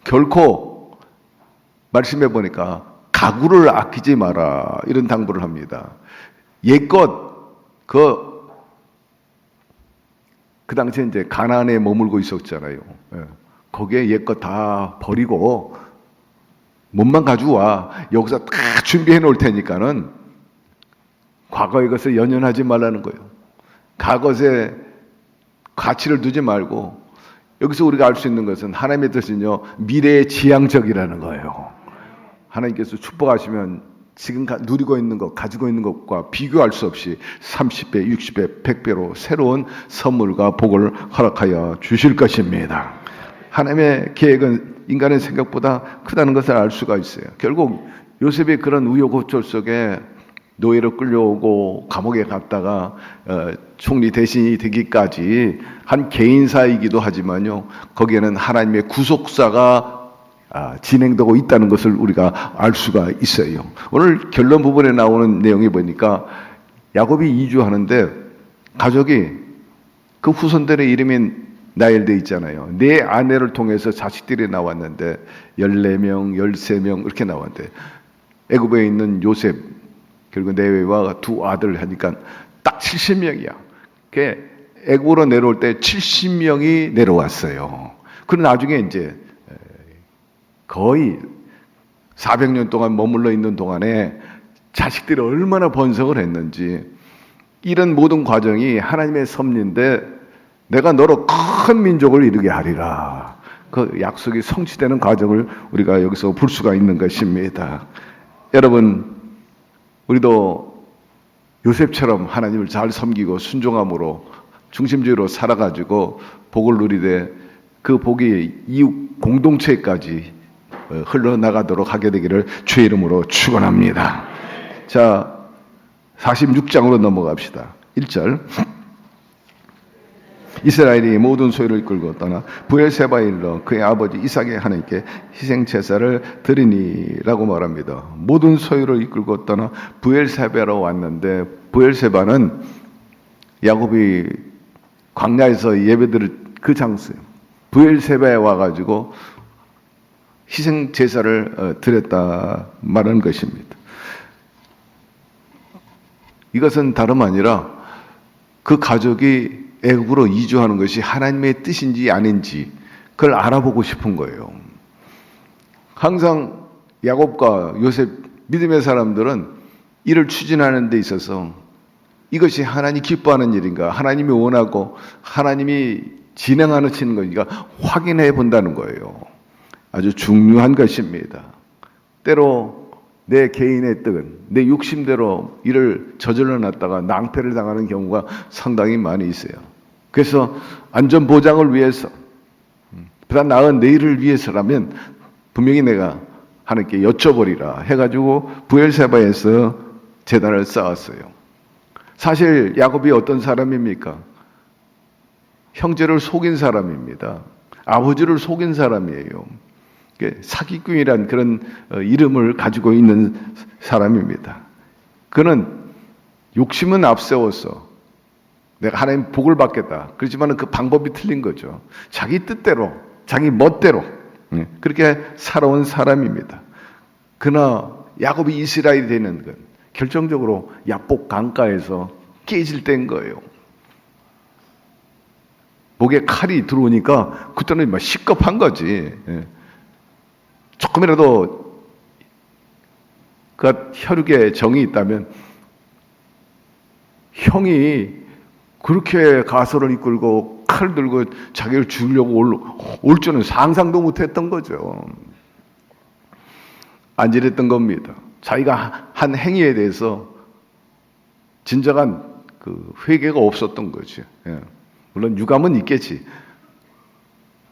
결코 말씀해 보니까 가구를 아끼지 마라 이런 당부를 합니다. 옛것 그 당시에 이제 가나안에 머물고 있었잖아요. 거기에 옛것 다 버리고 몸만 가지고 와. 여기서 다 준비해 놓을 테니까는 과거의 것을 연연하지 말라는 거예요. 과거에 가치를 두지 말고 여기서 우리가 알 수 있는 것은 하나님의 뜻은요, 미래의 지향적이라는 거예요. 하나님께서 축복하시면 지금 누리고 있는 것, 가지고 있는 것과 비교할 수 없이 30배, 60배, 100배로 새로운 선물과 복을 허락하여 주실 것입니다. 하나님의 계획은 인간의 생각보다 크다는 것을 알 수가 있어요. 결국 요셉이 그런 우여곡절 속에 노예로 끌려오고 감옥에 갔다가 총리 대신이 되기까지 한 개인사이기도 하지만요, 거기에는 하나님의 구속사가 진행되고 있다는 것을 우리가 알 수가 있어요. 오늘 결론 부분에 나오는 내용이 보니까 야곱이 이주하는데 가족이 그 후손들의 이름이 나열되어 있잖아요. 네 아내를 통해서 자식들이 나왔는데 14명, 13명 이렇게 나왔는데 애굽에 있는 요셉 그리고 네외와 두 아들 하니까 딱 70명이야. 애굽으로 내려올 때 70명이 내려왔어요. 그리고 나중에 이제 거의 400년 동안 머물러 있는 동안에 자식들이 얼마나 번성을 했는지, 이런 모든 과정이 하나님의 섭리인데 내가 너로 큰 민족을 이루게 하리라. 그 약속이 성취되는 과정을 우리가 여기서 볼 수가 있는 것입니다. 여러분, 우리도 요셉처럼 하나님을 잘 섬기고 순종함으로 중심주의로 살아가지고 복을 누리되 그 복이 이웃 공동체까지 흘러나가도록 하게 되기를 주의 이름으로 축원합니다. 자, 46장으로 넘어갑시다. 1절. 이스라엘이 모든 소유를 이끌고 떠나 브엘세바에 이르러 그의 아버지 이삭의 하나님께 희생 제사를 드리니라고 말합니다. 모든 소유를 이끌고 떠나 브엘세바로 왔는데, 브엘세바는 야곱이 광야에서 예배드릴 그 장소예요. 브엘세바에 와가지고 희생 제사를 드렸다 말하는 것입니다. 이것은 다름 아니라 그 가족이 애굽으로 이주하는 것이 하나님의 뜻인지 아닌지 그걸 알아보고 싶은 거예요. 항상 야곱과 요셉 믿음의 사람들은 이를 추진하는 데 있어서 이것이 하나님이 기뻐하는 일인가, 하나님이 원하고 하나님이 진행하는 것인가 확인해 본다는 거예요. 아주 중요한 것입니다. 때로 내 개인의 뜻, 내 욕심대로 일을 저질러 놨다가 낭패를 당하는 경우가 상당히 많이 있어요. 그래서 안전보장을 위해서, 보다 나은 내일을 위해서라면 분명히 내가 하나님께 여쭤보리라 해가지고 브엘세바에서 제단을 쌓았어요. 사실 야곱이 어떤 사람입니까? 형제를 속인 사람입니다. 아버지를 속인 사람이에요. 사기꾼이란 그런 이름을 가지고 있는 사람입니다. 그는 욕심은 앞세워서 내가 하나님 복을 받겠다. 그렇지만 그 방법이 틀린 거죠. 자기 뜻대로, 자기 멋대로 그렇게 살아온 사람입니다. 그러나 야곱이 이스라엘이 되는 건 결정적으로 야복 강가에서 깨질 때인 거예요. 목에 칼이 들어오니까 그때는 막 시급한 거지. 조금이라도 그 혈육에 정이 있다면 형이 그렇게 가설을 이끌고 칼 들고 자기를 죽이려고 올 줄은 상상도 못했던 거죠. 안절했던 겁니다. 자기가 한 행위에 대해서 진정한 그 회개가 없었던 거죠. 물론 유감은 있겠지.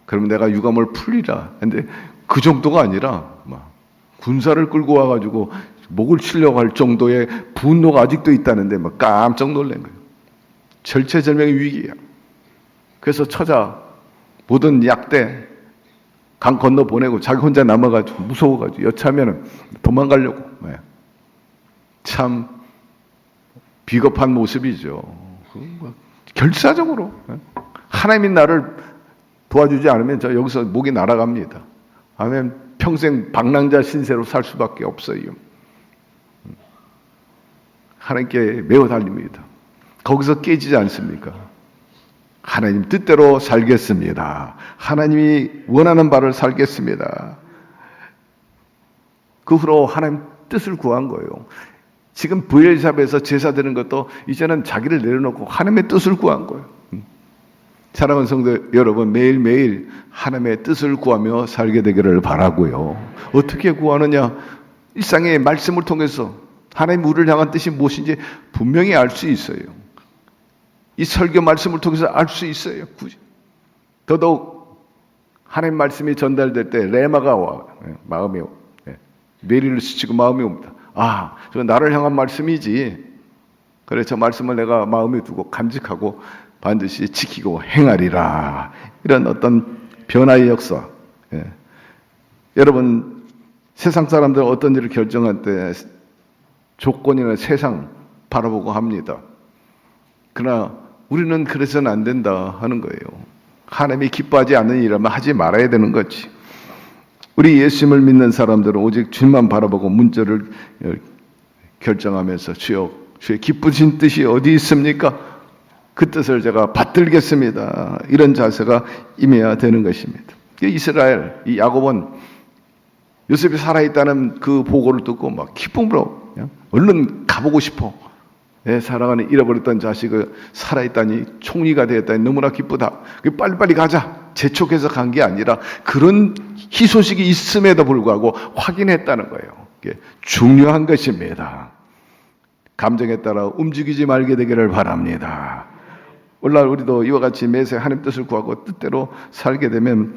그러면 내가 유감을 풀리라. 근데 그 정도가 아니라 막 군사를 끌고 와가지고 목을 치려고 할 정도의 분노가 아직도 있다는데 막 깜짝 놀란 거예요. 절체절명의 위기야. 그래서 처자 모든 약대 강 건너 보내고 자기 혼자 남아가지고 무서워가지고 여차하면 도망가려고. 참 비겁한 모습이죠. 결사적으로 하나님이 나를 도와주지 않으면 저 여기서 목이 날아갑니다. 아멘. 평생 방랑자 신세로 살 수밖에 없어요. 하나님께 매우 달립니다. 거기서 깨지지 않습니까? 하나님 뜻대로 살겠습니다. 하나님이 원하는 바를 살겠습니다. 그 후로 하나님 뜻을 구한 거예요. 지금 브엘삽에서 제사 드리는 것도 이제는 자기를 내려놓고 하나님의 뜻을 구한 거예요. 사랑하는 성도 여러분, 매일매일 하나님의 뜻을 구하며 살게 되기를 바라고요. 어떻게 구하느냐? 일상의 말씀을 통해서 하나님 우리를 향한 뜻이 무엇인지 분명히 알 수 있어요. 이 설교 말씀을 통해서 알 수 있어요. 더더욱 하나님 말씀이 전달될 때 레마가 와 마음에 뇌리를 스치고 마음이 옵니다. 아, 저 나를 향한 말씀이지. 그래 저 말씀을 내가 마음에 두고 간직하고 반드시 지키고 행하리라. 이런 어떤 변화의 역사. 여러분 세상 사람들 어떤 일을 결정할 때 조건이나 세상 바라보고 합니다. 그러나 우리는 그래서는 안 된다 하는 거예요. 하나님이 기뻐하지 않는 일이라면 하지 말아야 되는 거지. 우리 예수님을 믿는 사람들은 오직 주님만 바라보고 문제를 결정하면서 주여, 주의 기쁘신 뜻이 어디 있습니까? 그 뜻을 제가 받들겠습니다. 이런 자세가 임해야 되는 것입니다. 이스라엘, 이 야곱은 요셉이 살아있다는 그 보고를 듣고 막 기쁨으로 얼른 가보고 싶어. 내 사랑하는 잃어버렸던 자식을 살아있다니 총리가 되었다니 너무나 기쁘다. 빨리빨리 가자. 재촉해서 간 게 아니라 그런 희소식이 있음에도 불구하고 확인했다는 거예요. 이게 중요한 것입니다. 감정에 따라 움직이지 말게 되기를 바랍니다. 오늘날 우리도 이와 같이 매세 하나님 뜻을 구하고 뜻대로 살게 되면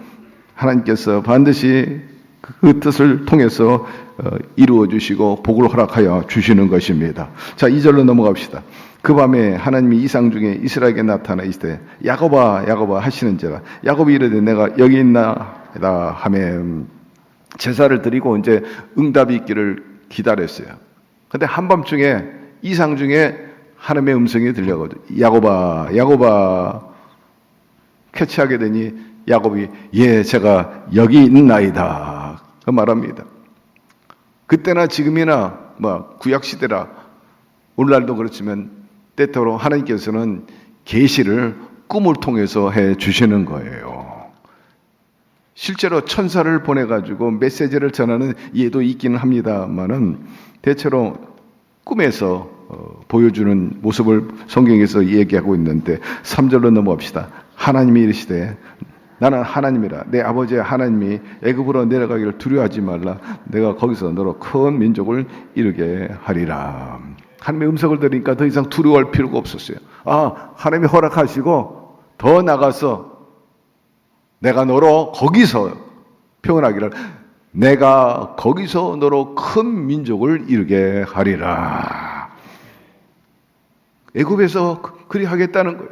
하나님께서 반드시 그 뜻을 통해서 이루어 주시고 복을 허락하여 주시는 것입니다. 자, 2절로 넘어갑시다. 그 밤에 하나님이 이상 중에 이스라엘에게 나타나 이르시되 야곱아 야곱아 하시는지라. 야곱이 이르되 내가 여기 있나이다 하면 제사를 드리고 이제 응답이 있기를 기다렸어요. 근데 한밤중에 이상 중에 하나님의 음성이 들려거든. 야곱아 야곱아 캐치하게 되니 야곱이 예 제가 여기 있나이다 그 말합니다. 그때나 지금이나 구약 시대라 오늘날도 그렇지만 때때로 하나님께서는 계시를 꿈을 통해서 해 주시는 거예요. 실제로 천사를 보내가지고 메시지를 전하는 예도 있기는 합니다만은 대체로 꿈에서 보여주는 모습을 성경에서 얘기하고 있는데 3절로 넘어갑시다. 하나님이 이르시되 나는 하나님이라. 내 아버지의 하나님이 애굽으로 내려가기를 두려워하지 말라. 내가 거기서 너로 큰 민족을 이루게 하리라. 하나님의 음성을 들으니까 더 이상 두려워할 필요가 없었어요. 아, 하나님이 허락하시고 더 나가서 내가 너로 거기서 표현하기를 내가 거기서 너로 큰 민족을 이루게 하리라. 애굽에서 그리 하겠다는 거예요.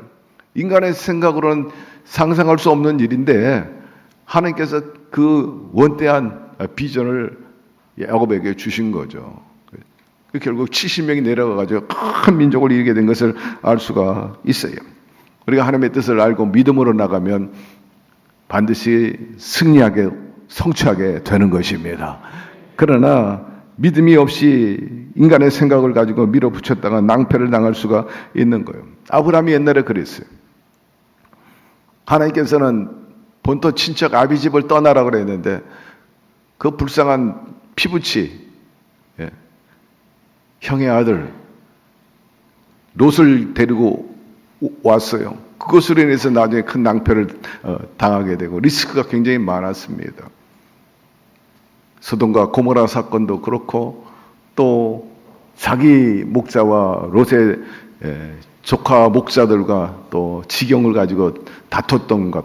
인간의 생각으로는 상상할 수 없는 일인데 하나님께서 그 원대한 비전을 야곱에게 주신 거죠. 결국 70명이 내려가가지고 큰 민족을 이루게 된 것을 알 수가 있어요. 우리가 하나님의 뜻을 알고 믿음으로 나가면 반드시 승리하게 성취하게 되는 것입니다. 그러나 믿음이 없이 인간의 생각을 가지고 밀어붙였다가 낭패를 당할 수가 있는 거예요. 아브라함이 옛날에 그랬어요. 하나님께서는 본토 친척 아비집을 떠나라 그랬는데 그 불쌍한 피부치 형의 아들 롯을 데리고 왔어요. 그것으로 인해서 나중에 큰 낭패를 당하게 되고 리스크가 굉장히 많았습니다. 소돔과 고모라 사건도 그렇고 또 자기 목자와 롯의 조카 목자들과 또 지경을 가지고 다퉜던 것,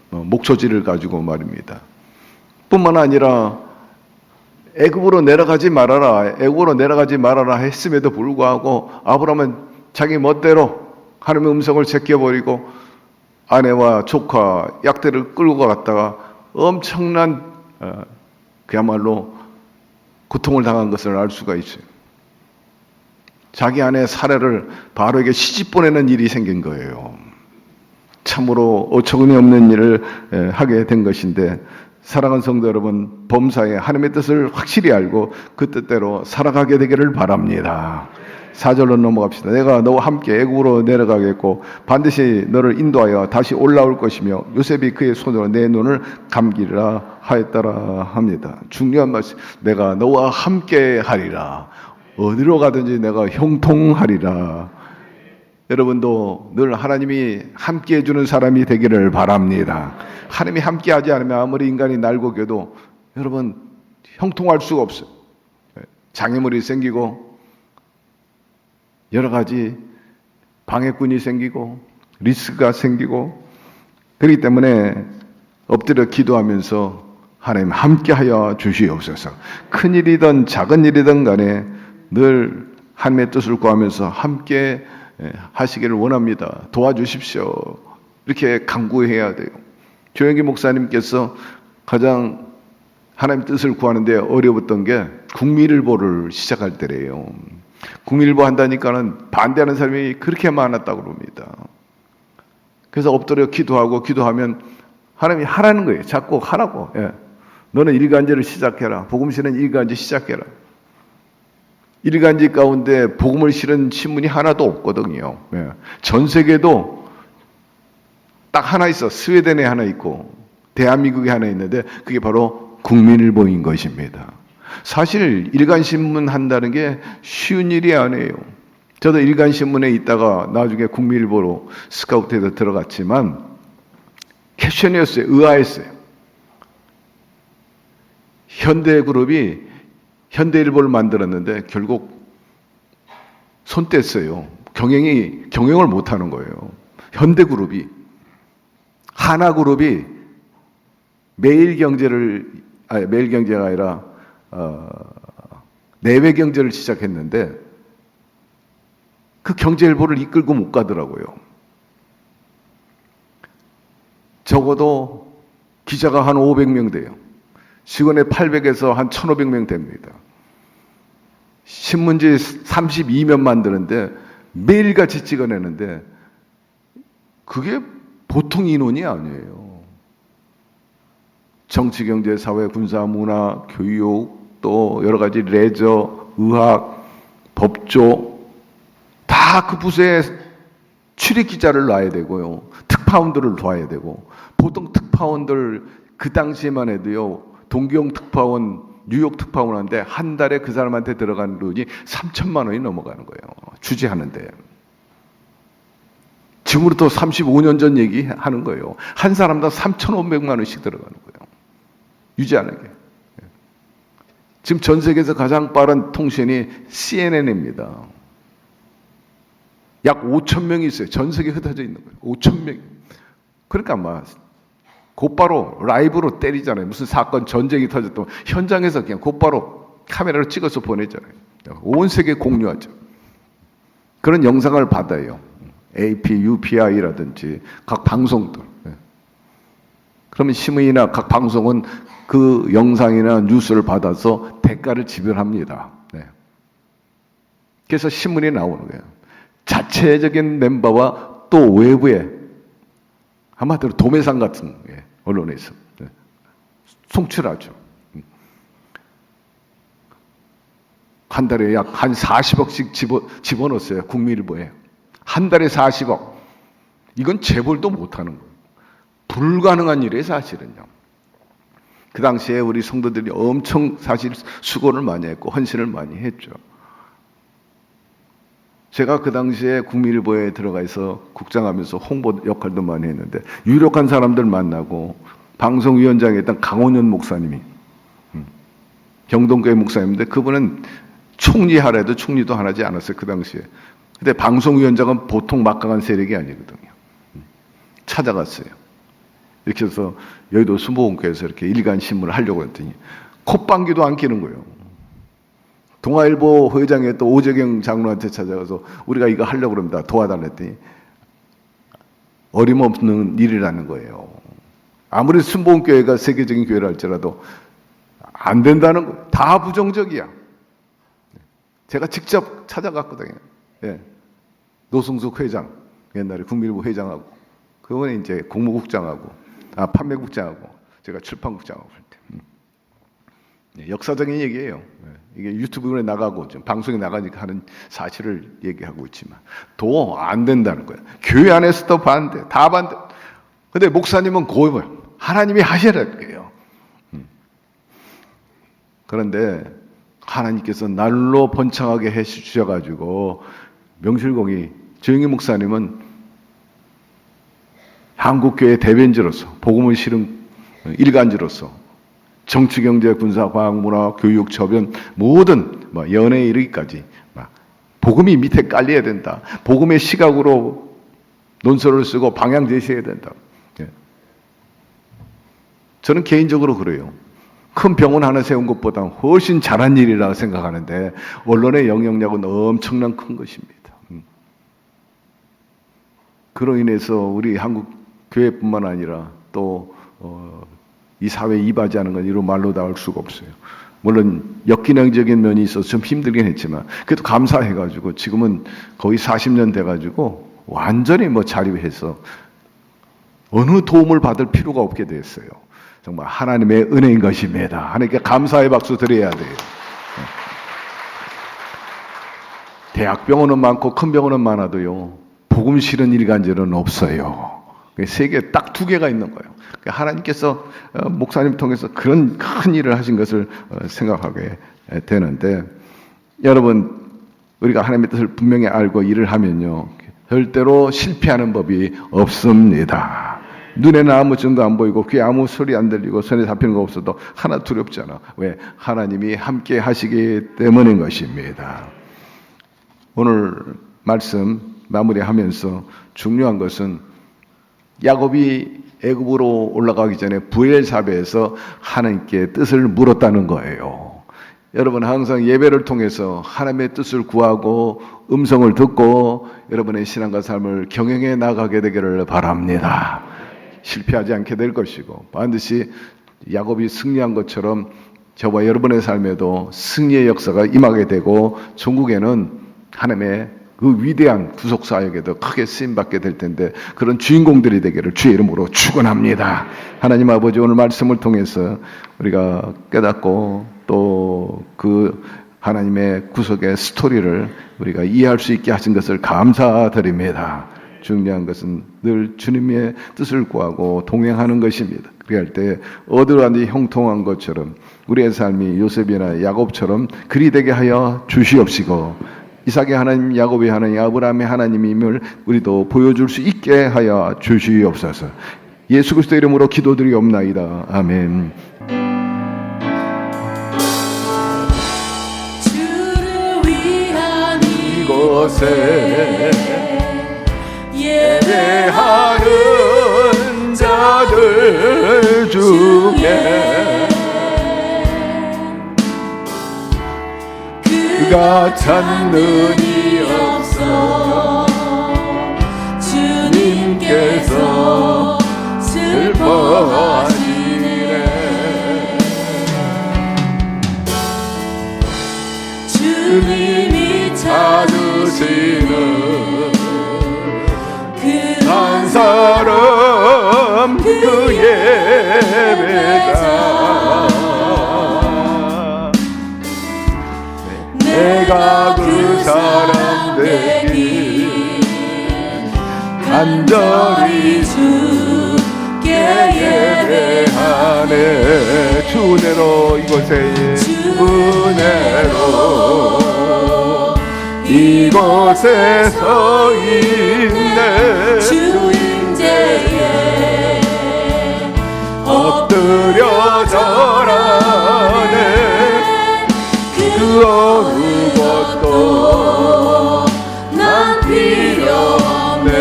목초지를 가지고 말입니다. 뿐만 아니라 애굽으로 내려가지 말아라 했음에도 불구하고 아브라함은 자기 멋대로 하나님의 음성을 제껴버리고 아내와 조카 약대를 끌고 갔다가 엄청난 그야말로 고통을 당한 것을 알 수가 있어요. 자기 아내 사례를 바로에게 시집 보내는 일이 생긴 거예요. 참으로 어처구니 없는 일을 하게 된 것인데 사랑하는 성도 여러분, 범사에 하나님의 뜻을 확실히 알고 그 뜻대로 살아가게 되기를 바랍니다. 4절로 넘어갑시다. 내가 너와 함께 애굽으로 내려가겠고 반드시 너를 인도하여 다시 올라올 것이며 요셉이 그의 손으로 내 눈을 감기리라 하였더라 합니다. 중요한 말씀. 내가 너와 함께 하리라. 어디로 가든지 내가 형통하리라. 여러분도 늘 하나님이 함께 해주는 사람이 되기를 바랍니다. 하나님이 함께 하지 않으면 아무리 인간이 날고겨도 여러분 형통할 수가 없어요. 장애물이 생기고 여러 가지 방해꾼이 생기고 리스크가 생기고 그렇기 때문에 엎드려 기도하면서 하나님 함께하여 주시옵소서. 큰 일이든 작은 일이든 간에 늘 하나님의 뜻을 구하면서 함께 하시기를 원합니다. 도와주십시오. 이렇게 간구해야 돼요. 조영기 목사님께서 가장 하나님 뜻을 구하는데 어려웠던 게 국민일보를 시작할 때래요. 국민일보 한다니까는 반대하는 사람이 그렇게 많았다고 그럽니다. 그래서 엎드려 기도하면 하나님이 하라는 거예요. 자꾸 하라고. 너는 일간지를 시작해라. 복음실은 일간지 시작해라. 일간지 가운데 복음을 실은 신문이 하나도 없거든요. 전 세계도 딱 하나 있어. 스웨덴에 하나 있고 대한민국에 하나 있는데 그게 바로 국민일보인 것입니다. 사실 일간신문 한다는 게 쉬운 일이 아니에요. 저도 일간신문에 있다가 나중에 국민일보로 스카우트해서 들어갔지만 캡션이었어요. 의아했어요. 현대그룹이 현대일보를 만들었는데 결국 손 뗐어요. 경영을 못하는 거예요. 현대그룹이 하나그룹이 매일경제가 아니라 내외경제를 시작했는데 그 경제일보를 이끌고 못 가더라고요. 적어도 기자가 한 500명 돼요. 직원의 800에서 한 1500명 됩니다. 신문지 32면 만드는데 매일같이 찍어내는데 그게 보통 인원이 아니에요. 정치, 경제, 사회, 군사, 문화, 교육, 또 여러 가지 레저, 의학, 법조 다 그 부서에 출입 기자를 놔야 되고요. 특파원들을 둬야 되고 보통 특파원들 그 당시에만 해도요. 동경 특파원, 뉴욕 특파원한테 한 달에 그 사람한테 들어가는 돈이 3천만 원이 넘어가는 거예요. 취재하는데. 지금으로부터 35년 전 얘기하는 거예요. 한 사람당 3,500만 원씩 들어가는 거예요. 유지하는 게. 지금 전 세계에서 가장 빠른 통신이 CNN입니다. 약 5천 명이 있어요. 전 세계에 흩어져 있는 거예요. 5천 명. 그러니까 막 곧바로 라이브로 때리잖아요. 무슨 사건, 전쟁이 터졌던 현장에서 그냥 곧바로 카메라로 찍어서 보내잖아요. 온 세계에 공유하죠. 그런 영상을 받아요. AP, UPI라든지 각 방송들. 그러면 신문이나 각 방송은 그 영상이나 뉴스를 받아서 대가를 지불합니다. 그래서 신문이 나오는 거예요. 자체적인 멤버와 또 외부의 한마디로 도매상 같은 언론에서 송출하죠. 한 달에 약 한 40억씩 집어넣었어요. 국민일보에. 한 달에 40억. 이건 재벌도 못하는 거예요. 불가능한 일이에요, 사실은요. 그 당시에 우리 성도들이 엄청 사실 수고를 많이 했고 헌신을 많이 했죠. 제가 그 당시에 국민일보에 들어가서 국장하면서 홍보 역할도 많이 했는데 유력한 사람들 만나고 방송위원장에 있던 강원현 목사님이 경동교회 목사님인데 그분은 총리 하래도 총리도 하지 않았어요. 그 당시에. 근데 방송위원장은 보통 막강한 세력이 아니거든요. 찾아갔어요. 이렇게 해서 여의도 수목원교회에서 이렇게 일간신문을 하려고 했더니 콧방귀도 안 끼는 거예요. 동아일보 회장에 또 오재경 장로한테 찾아가서 우리가 이거 하려고 그럽니다. 도와달랬더니 어림없는 일이라는 거예요. 아무리 순복음교회가 세계적인 교회라 할지라도 안 된다는 거 다 부정적이야. 제가 직접 찾아갔거든요. 예. 노승숙 회장, 옛날에 국민일보 회장하고 그분이 이제 공무국장하고 판매국장하고 제가 출판국장하고 할 때. 역사적인 얘기예요. 이게 유튜브에 나가고 좀 방송에 나가니까 하는 사실을 얘기하고 있지만 도 안 된다는 거예요. 교회 안에서도 반대, 다 반대. 근데 목사님은 고요. 하나님이 하시라는 거예요. 그런데 하나님께서 날로 번창하게 해주셔가지고 명실공히 조영희 목사님은 한국교회 대변자로서 복음을 실은 일간지로서 정치, 경제, 군사, 과학, 문화, 교육, 저변 모든 연애에 이르기까지 복음이 밑에 깔려야 된다. 복음의 시각으로 논설을 쓰고 방향 제시해야 된다. 저는 개인적으로 그래요. 큰 병원 하나 세운 것보다 훨씬 잘한 일이라고 생각하는데 언론의 영향력은 엄청난 큰 것입니다. 그로 인해서 우리 한국 교회뿐만 아니라 또 이 사회에 이바지하는 건 이로 말로 다 할 수가 없어요. 물론 역기능적인 면이 있어서 좀 힘들긴 했지만 그래도 감사해가지고 지금은 거의 40년 돼가지고 완전히 자립해서 어느 도움을 받을 필요가 없게 됐어요. 정말 하나님의 은혜인 것입니다. 하나님께 감사의 박수 드려야 돼요. 대학병원은 많고 큰 병원은 많아도요. 복음 실은 일간지는 없어요. 세계 딱 2개가 있는 거예요. 하나님께서 목사님 통해서 그런 큰 일을 하신 것을 생각하게 되는데 여러분 우리가 하나님의 뜻을 분명히 알고 일을 하면요. 절대로 실패하는 법이 없습니다. 눈에는 아무 증거 안 보이고 귀에 아무 소리 안 들리고 손에 잡히는 거 없어도 하나 두렵잖아. 왜? 하나님이 함께 하시기 때문인 것입니다. 오늘 말씀 마무리하면서 중요한 것은 야곱이 애굽으로 올라가기 전에 부엘사베에서 하나님께 뜻을 물었다는 거예요. 여러분 항상 예배를 통해서 하나님의 뜻을 구하고 음성을 듣고 여러분의 신앙과 삶을 경영해 나가게 되기를 바랍니다. 실패하지 않게 될 것이고 반드시 야곱이 승리한 것처럼 저와 여러분의 삶에도 승리의 역사가 임하게 되고 종국에는 하나님의 그 위대한 구속사역에도 크게 쓰임받게 될 텐데 그런 주인공들이 되기를 주의 이름으로 축원합니다. 하나님 아버지 오늘 말씀을 통해서 우리가 깨닫고 또 그 하나님의 구속의 스토리를 우리가 이해할 수 있게 하신 것을 감사드립니다. 중요한 것은 늘 주님의 뜻을 구하고 동행하는 것입니다. 그럴 때 어디로든지 형통한 것처럼 우리의 삶이 요셉이나 야곱처럼 그리 되게 하여 주시옵시고 이삭의 하나님, 야곱의 하나님, 아브라함의 하나님임을 우리도 보여줄 수 있게 하여 주시옵소서. 예수 그리스도 이름으로 기도드리옵나이다. 아멘. 주를 위한 이곳에 예배하는 자들 중에 그가 찾는 이 없어 주님께서 슬퍼하시네. 주님이 찾으시는 한 사람 그 예배자 이곳에 은혜로 이곳에 서 있네. 주 임재에 엎드려 절하네. 그 어느 것도 난 필요 없네.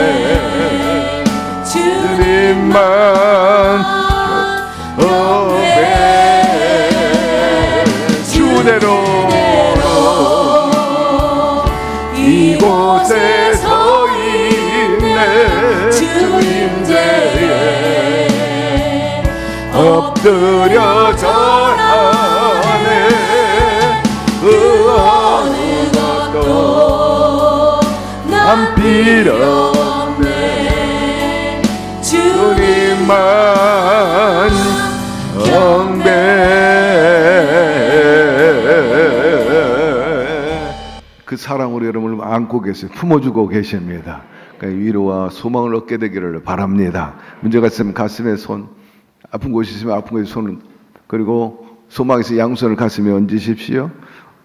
주님만 주대로 이곳에 서 있네. 주 임재에 엎드려 절하네. 그 어느 것도 난 필요 없네. 주님만 그 사랑으로 여러분을 안고 계세요. 품어주고 계십니다. 그러니까 위로와 소망을 얻게 되기를 바랍니다. 문제가 있으면 가슴에 손, 아픈 곳이 있으면 아픈 곳에 손을, 그리고 소망에서 양손을 가슴에 얹으십시오.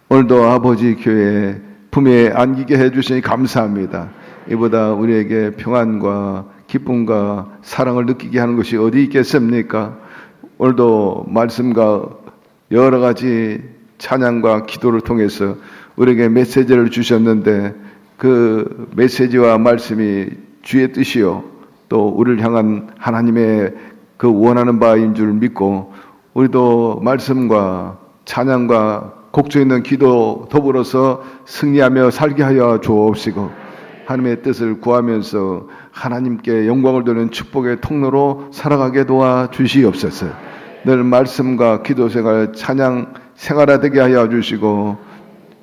오늘도 아버지 교회 품에 안기게 해주시니 감사합니다. 이보다 우리에게 평안과 기쁨과 사랑을 느끼게 하는 것이 어디 있겠습니까? 오늘도 말씀과 여러 가지 찬양과 기도를 통해서 우리에게 메시지를 주셨는데 그 메시지와 말씀이 주의 뜻이요 또 우리를 향한 하나님의 그 원하는 바인 줄 믿고 우리도 말씀과 찬양과 곡조 있는 기도 더불어서 승리하며 살게 하여 주옵시고 하나님의 뜻을 구하면서 하나님께 영광을 돌리는 축복의 통로로 살아가게 도와주시옵소서. 늘 말씀과 기도 생활, 찬양 생활화되게 하여 주시고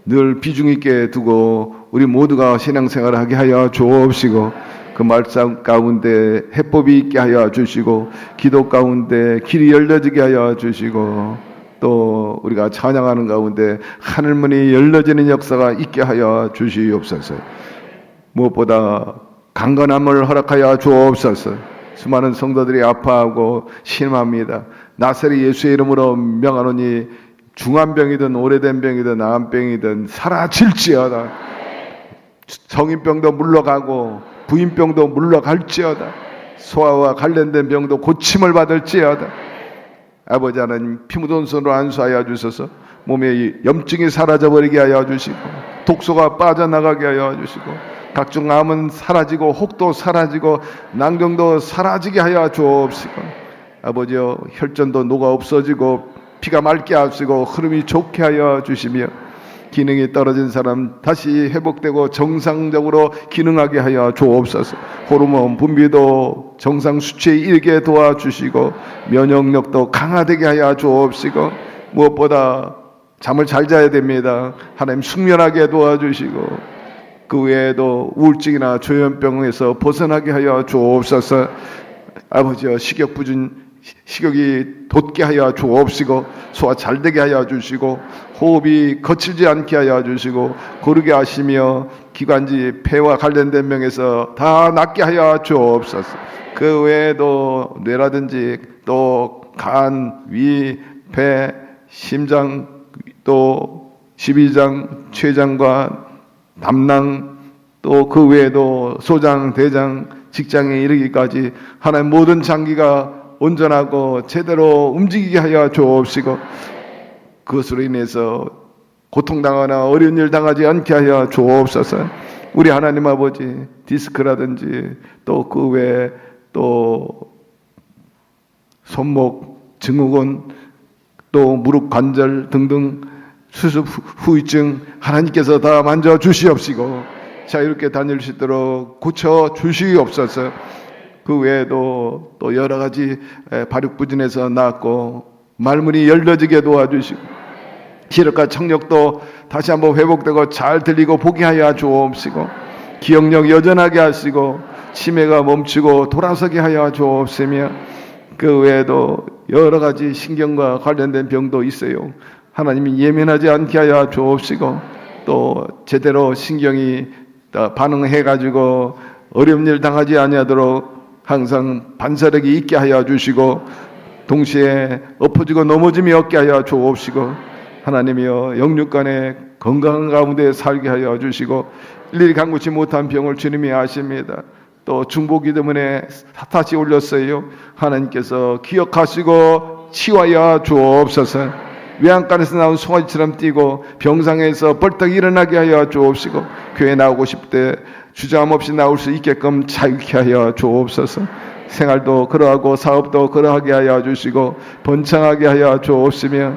늘 비중 있게 두고 우리 모두가 신앙생활을 하게 하여 주옵시고 그 말씀 가운데 해법이 있게 하여 주시고 기도 가운데 길이 열려지게 하여 주시고 또 우리가 찬양하는 가운데 하늘문이 열려지는 역사가 있게 하여 주시옵소서. 무엇보다 강건함을 허락하여 주옵소서. 수많은 성도들이 아파하고 신음합니다. 나사렛 예수의 이름으로 명하노니 중환병이든 오래된 병이든 암병이든 사라질지어다. 성인병도 물러가고 부인병도 물러갈지어다. 소아와 관련된 병도 고침을 받을지어다. 아버지 하나님 피 묻은 손으로 안수하여 주셔서 몸에 염증이 사라져버리게 하여 주시고 독소가 빠져나가게 하여 주시고 각종 암은 사라지고 혹도 사라지고 난경도 사라지게 하여 주옵시고 아버지여 혈전도 녹아 없어지고 피가 맑게 하시고 흐름이 좋게 하여 주시며 기능이 떨어진 사람 다시 회복되고 정상적으로 기능하게 하여 주옵소서. 호르몬 분비도 정상 수치에 이르게 도와주시고 면역력도 강화되게 하여 주옵시고 무엇보다 잠을 잘 자야 됩니다. 하나님 숙면하게 도와주시고 그 외에도 우울증이나 조현병에서 벗어나게 하여 주옵소서. 아버지여 식욕이 돋게 하여 주옵시고 소화 잘 되게 하여 주시고 호흡이 거칠지 않게 하여 주시고 고르게 하시며 기관지 폐와 관련된 병에서 다 낫게 하여 주옵소서. 그 외에도 뇌라든지 또 간, 위, 배, 심장 또 12장, 췌장과 담낭 또 그 외에도 소장, 대장, 직장에 이르기까지 하나님 모든 장기가 온전하고 제대로 움직이게 하여 주옵시고 그것으로 인해서 고통당하거나 어려운 일 당하지 않게 하여 주옵소서. 우리 하나님 아버지 디스크라든지 또 그 외에 또 손목, 증후군 또 무릎 관절 등등 수술 후유증 하나님께서 다 만져 주시옵시고 자유롭게 다닐 수 있도록 고쳐 주시옵소서. 그 외에도 또 여러 가지 발육부진에서 낳았고 말문이 열려지게 도와주시고 시력과 청력도 다시 한번 회복되고 잘 들리고 보게 하여 주옵시고 기억력 여전하게 하시고 치매가 멈추고 돌아서게 하여 주옵시며 그 외에도 여러 가지 신경과 관련된 병도 있어요. 하나님이 예민하지 않게 하여 주옵시고 또 제대로 신경이 반응해가지고 어려운 일 당하지 아니하도록 항상 반사력이 있게 하여 주시고 동시에 엎어지고 넘어짐이 없게 하여 주옵시고 하나님이여 영육간에 건강한 가운데 살게 하여 주시고 일일이 간구치 못한 병을 주님이 아십니다. 또 중보기 때문에 다시 올렸어요. 하나님께서 기억하시고 치유하여 주옵소서. 외양간에서 나온 송아지처럼 뛰고 병상에서 벌떡 일어나게 하여 주옵시고 교회 나오고 싶을 때 주저함 없이 나올 수 있게끔 자유케 하여 주옵소서. 생활도 그러하고 사업도 그러하게 하여 주시고 번창하게 하여 주옵시며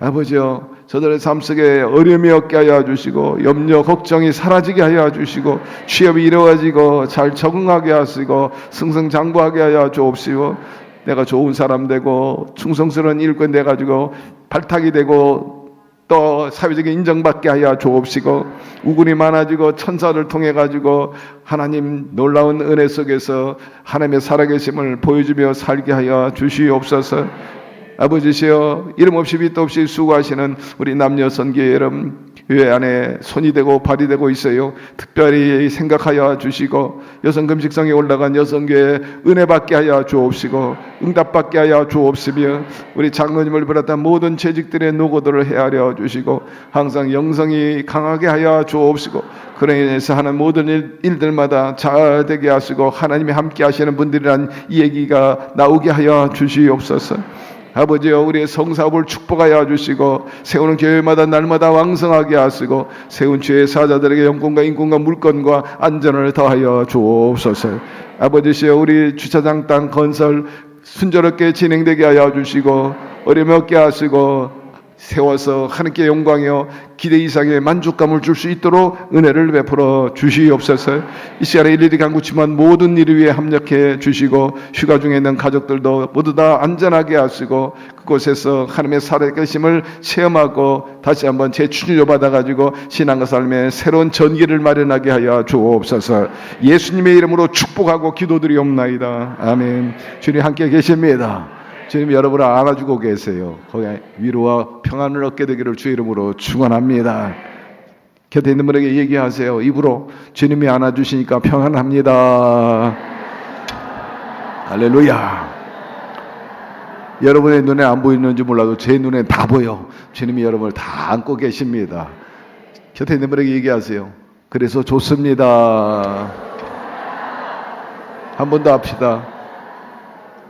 아버지여 저들의 삶 속에 어려움이 없게 하여 주시고 염려 걱정이 사라지게 하여 주시고 취업이 이루어지고 잘 적응하게 하시고 승승장구하게 하여 주옵시고 내가 좋은 사람 되고 충성스러운 일꾼 돼가지고 발탁이 되고 또 사회적인 인정받게 하여 주옵시고 우군이 많아지고 천사를 통해 가지고 하나님 놀라운 은혜 속에서 하나님의 살아계심을 보여주며 살게 하여 주시옵소서. 아버지시여 이름 없이 빛도 없이 수고하시는 우리 남녀 선교회 여러분 교회 안에 손이 되고 발이 되고 있어요. 특별히 생각하여 주시고 여성 금식성에 올라간 여성교회 은혜 받게 하여 주옵시고 응답 받게 하여 주옵시며 우리 장로님을 비롯한 모든 재직들의 노고들을 헤아려 주시고 항상 영성이 강하게 하여 주옵시고 그로 인해서 하는 모든 일들마다 잘 되게 하시고 하나님이 함께 하시는 분들이란 이 얘기가 나오게 하여 주시옵소서. 아버지여 우리의 성사업을 축복하여 주시고 세우는 교회마다 날마다 왕성하게 하시고 세운 주의 사자들에게 영권과 인권과 물건과 안전을 더하여 주옵소서. 아버지시여 우리 주차장 땅 건설 순조롭게 진행되게 하여 주시고 어려움 없게 하시고 세워서 하나님께 영광이요 기대 이상의 만족감을 줄 수 있도록 은혜를 베풀어 주시옵소서. 이 시간에 일일이 간구치만 모든 일 위에 합력해 주시고 휴가 중에 있는 가족들도 모두 다 안전하게 하시고 그곳에서 하나님의 살아계심을 체험하고 다시 한번 재충전 받아가지고 신앙과 삶의 새로운 전기를 마련하게 하여 주옵소서. 예수님의 이름으로 축복하고 기도드리옵나이다. 아멘. 주님 함께 계십니다. 주님 여러분을 안아주고 계세요. 거기 위로와 평안을 얻게 되기를 주 이름으로 축원합니다. 곁에 있는 분에게 얘기하세요. 입으로 주님이 안아주시니까 평안합니다. 할렐루야. 여러분의 눈에 안 보이는지 몰라도 제 눈에 다 보여. 주님이 여러분을 다 안고 계십니다. 곁에 있는 분에게 얘기하세요. 그래서 좋습니다. 한 번 더 합시다.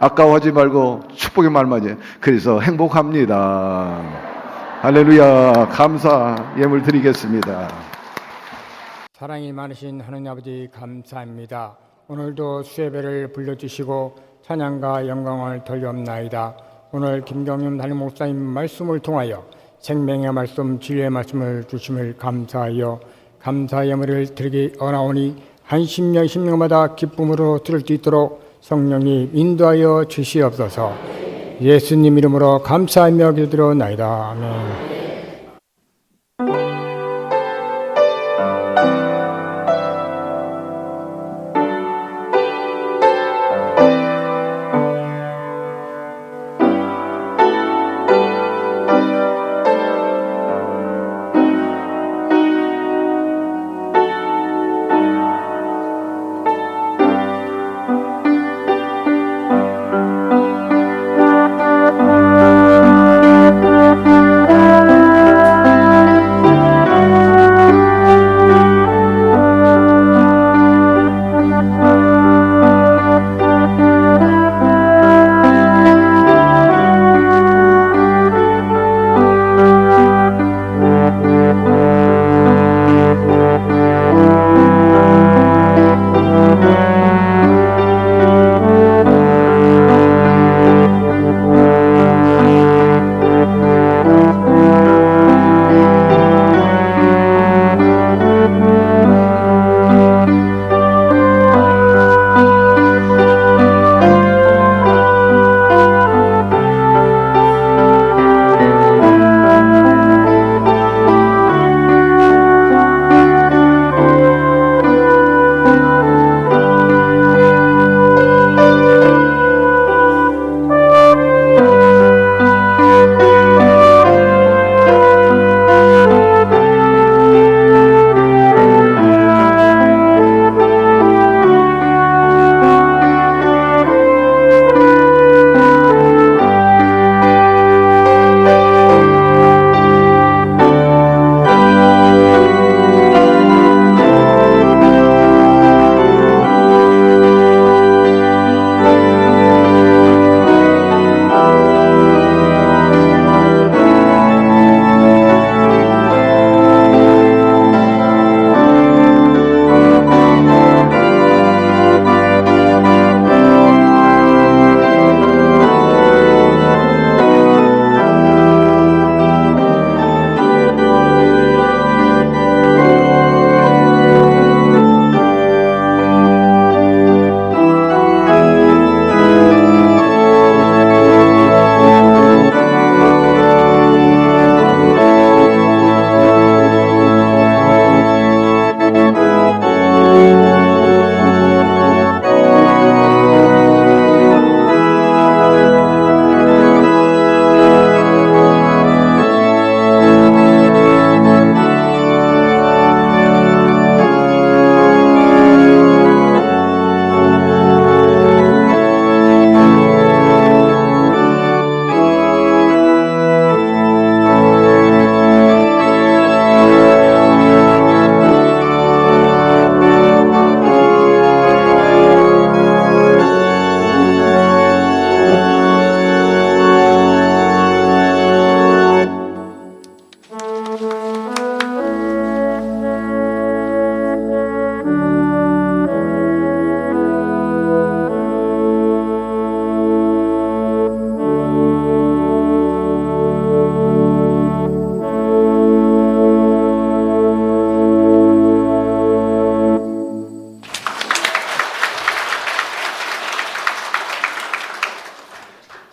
아까워하지 말고 축복의 말만 해. 그래서 행복합니다. 할렐루야. 감사 예물 드리겠습니다. 사랑이 많으신 하나님 아버지 감사합니다. 오늘도 수예배를 불러주시고 찬양과 영광을 돌려옵나이다. 오늘 김경림 담임 목사님 말씀을 통하여 생명의 말씀, 진리의 말씀을 주심을 감사하여 감사 예물을 드리기 원하오니 한 심령 심령마다 기쁨으로 들을 수 있도록 성령님 인도하여 주시옵소서. 예수님 이름으로 감사하며 기도드려옵나이다. 아멘.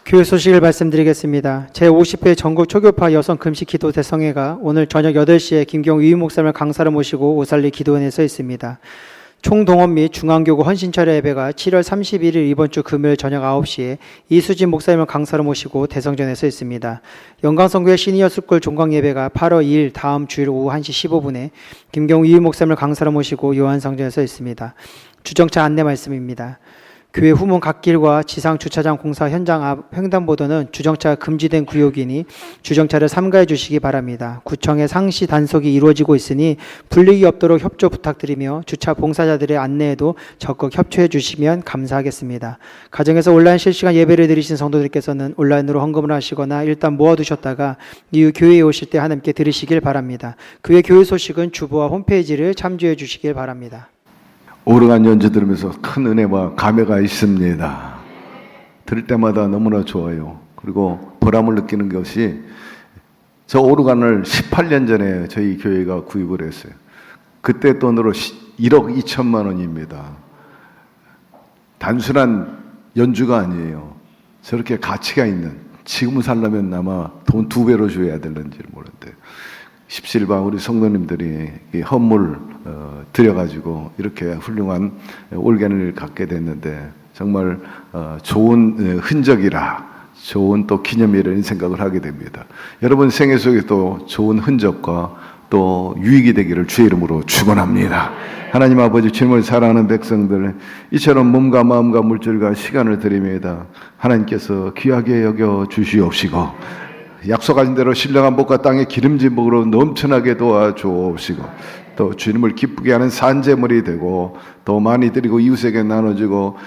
교회 소식을 말씀드리겠습니다. 제50회 전국 초교파 여성 금식 기도 대성회가 오늘 저녁 8시에 김경우 유임 목사님을 강사로 모시고 오살리 기도원에 서 있습니다. 총동원 및 중앙교구 헌신철회 예배가 7월 31일 이번 주 금요일 저녁 9시에 이수진 목사님을 강사로 모시고 대성전에 서 있습니다. 영광성교회 시니어 스쿨 종강 예배가 8월 2일 다음 주일 오후 1시 15분에 김경우 유임 목사님을 강사로 모시고 요한성전에 서 있습니다. 주정차 안내 말씀입니다. 교회 후문 갓길과 지상 주차장 공사 현장 앞 횡단보도는 주정차가 금지된 구역이니 주정차를 삼가해 주시기 바랍니다. 구청의 상시 단속이 이루어지고 있으니 불이익이 없도록 협조 부탁드리며 주차 봉사자들의 안내에도 적극 협조해 주시면 감사하겠습니다. 가정에서 온라인 실시간 예배를 드리신 성도들께서는 온라인으로 헌금을 하시거나 일단 모아두셨다가 이후 교회에 오실 때 하나님께 드리시길 바랍니다. 그 외 교회 소식은 주보와 홈페이지를 참조해 주시길 바랍니다. 오르간 연주 들으면서 큰 은혜와 감회가 있습니다. 들을 때마다 너무나 좋아요. 그리고 보람을 느끼는 것이 저 오르간을 18년 전에 저희 교회가 구입을 했어요. 그때 돈으로 1억 2천만 원입니다. 단순한 연주가 아니에요. 저렇게 가치가 있는, 지금 살려면 아마 돈 2배로 줘야 되는지 모르는데 십실반 우리 성도님들이 이 헌물 드려가지고 이렇게 훌륭한 올간을 갖게 됐는데 정말 좋은 흔적이라, 좋은 또 기념이라는 생각을 하게 됩니다. 여러분 생애 속에 또 좋은 흔적과 또 유익이 되기를 주의 이름으로 축원합니다. 하나님 아버지, 주님을 사랑하는 백성들, 이처럼 몸과 마음과 물질과 시간을 드립니다. 하나님께서 귀하게 여겨 주시옵시고 약속하신 대로 신령한 복과 땅의 기름진 복으로 넘쳐나게 도와주옵시고 또 주님을 기쁘게 하는 산재물이 되고 또 많이 드리고 이웃에게 나눠주고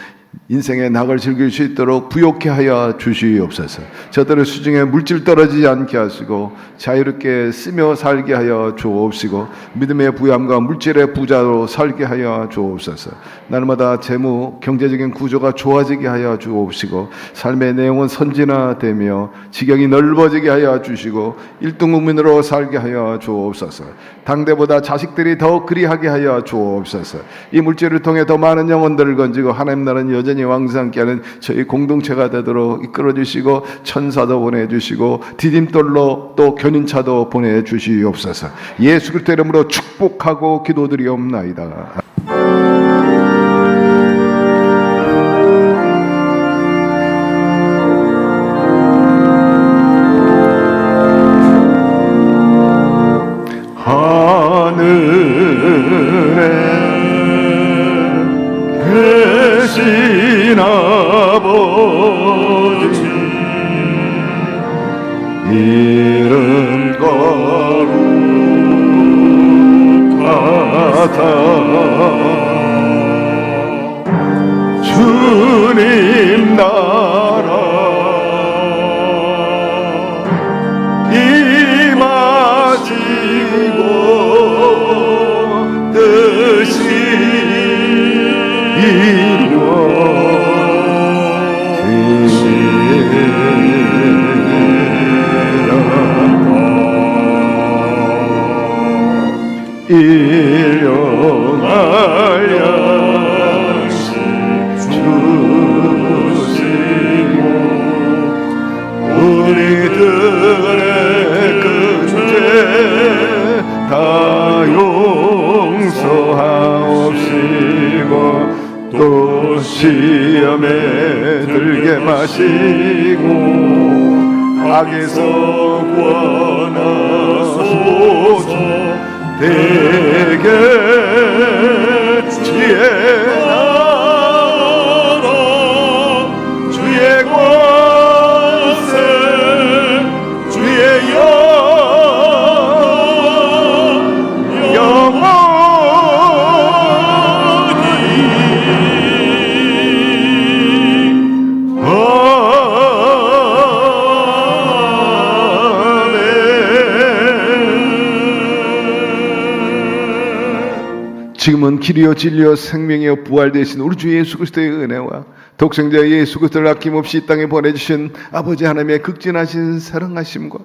인생의 낙을 즐길 수 있도록 부욕케 하여 주시옵소서. 저들의 수중에 물질 떨어지지 않게 하시고 자유롭게 쓰며 살게 하여 주옵시고 믿음의 부함과 물질의 부자로 살게 하여 주옵소서. 날마다 재무 경제적인 구조가 좋아지게 하여 주옵시고 삶의 내용은 선진화되며 지경이 넓어지게 하여 주시고 일등국민으로 살게 하여 주옵소서. 당대보다 자식들이 더 그리하게 하여 주옵소서. 이 물질을 통해 더 많은 영혼들을 건지고 하나님 나라는 여전히 왕성케 하는 저희 공동체가 되도록 이끌어 주시고 천사도 보내주시고 디딤돌로 또 견인차도 보내주시옵소서. 예수 그리스도 이름으로 축복하고 기도드리옵나이다. 계신 아버지 이름 거룩하다 주님 나라 임하시고 뜻이 일용할 양식 주시고 우리들의 그 죄 다 용서하옵시고 또 시험에 들게 마시고 악에서 구원하소서. 대개 지혜 나라 주의 권세 주의 지금은 길이요 진리요 생명이요 부활 되신 우리 주 예수 그리스도의 은혜와 독생자 예수 그리스도를 아낌없이 이 땅에 보내주신 아버지 하나님의 극진하신 사랑하심과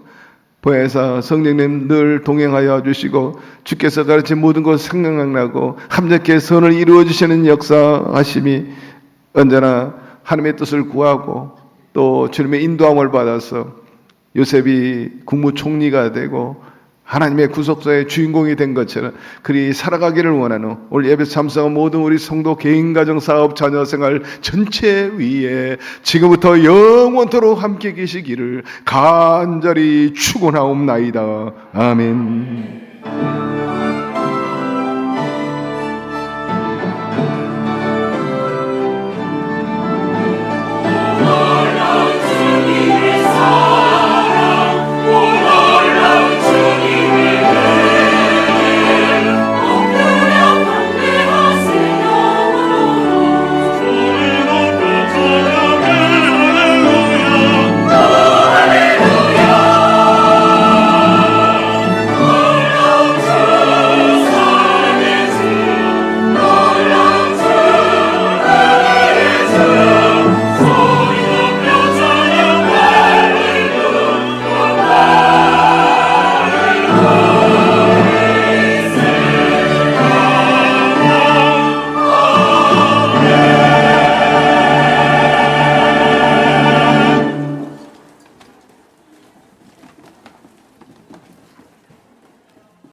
보혜사 성령님 늘 동행하여 주시고 주께서 가르친 모든 것 생각나고 함께 선을 이루어 주시는 역사하심이 언제나 하나님의 뜻을 구하고 또 주님의 인도함을 받아서 요셉이 국무총리가 되고 하나님의 구속사의 주인공이 된 것처럼 그리 살아가기를 원하는 오늘 예배 참석한 모든 우리 성도 개인, 가정, 사업, 자녀 생활 전체 위에 지금부터 영원토록 함께 계시기를 간절히 축원하옵나이다. 아멘.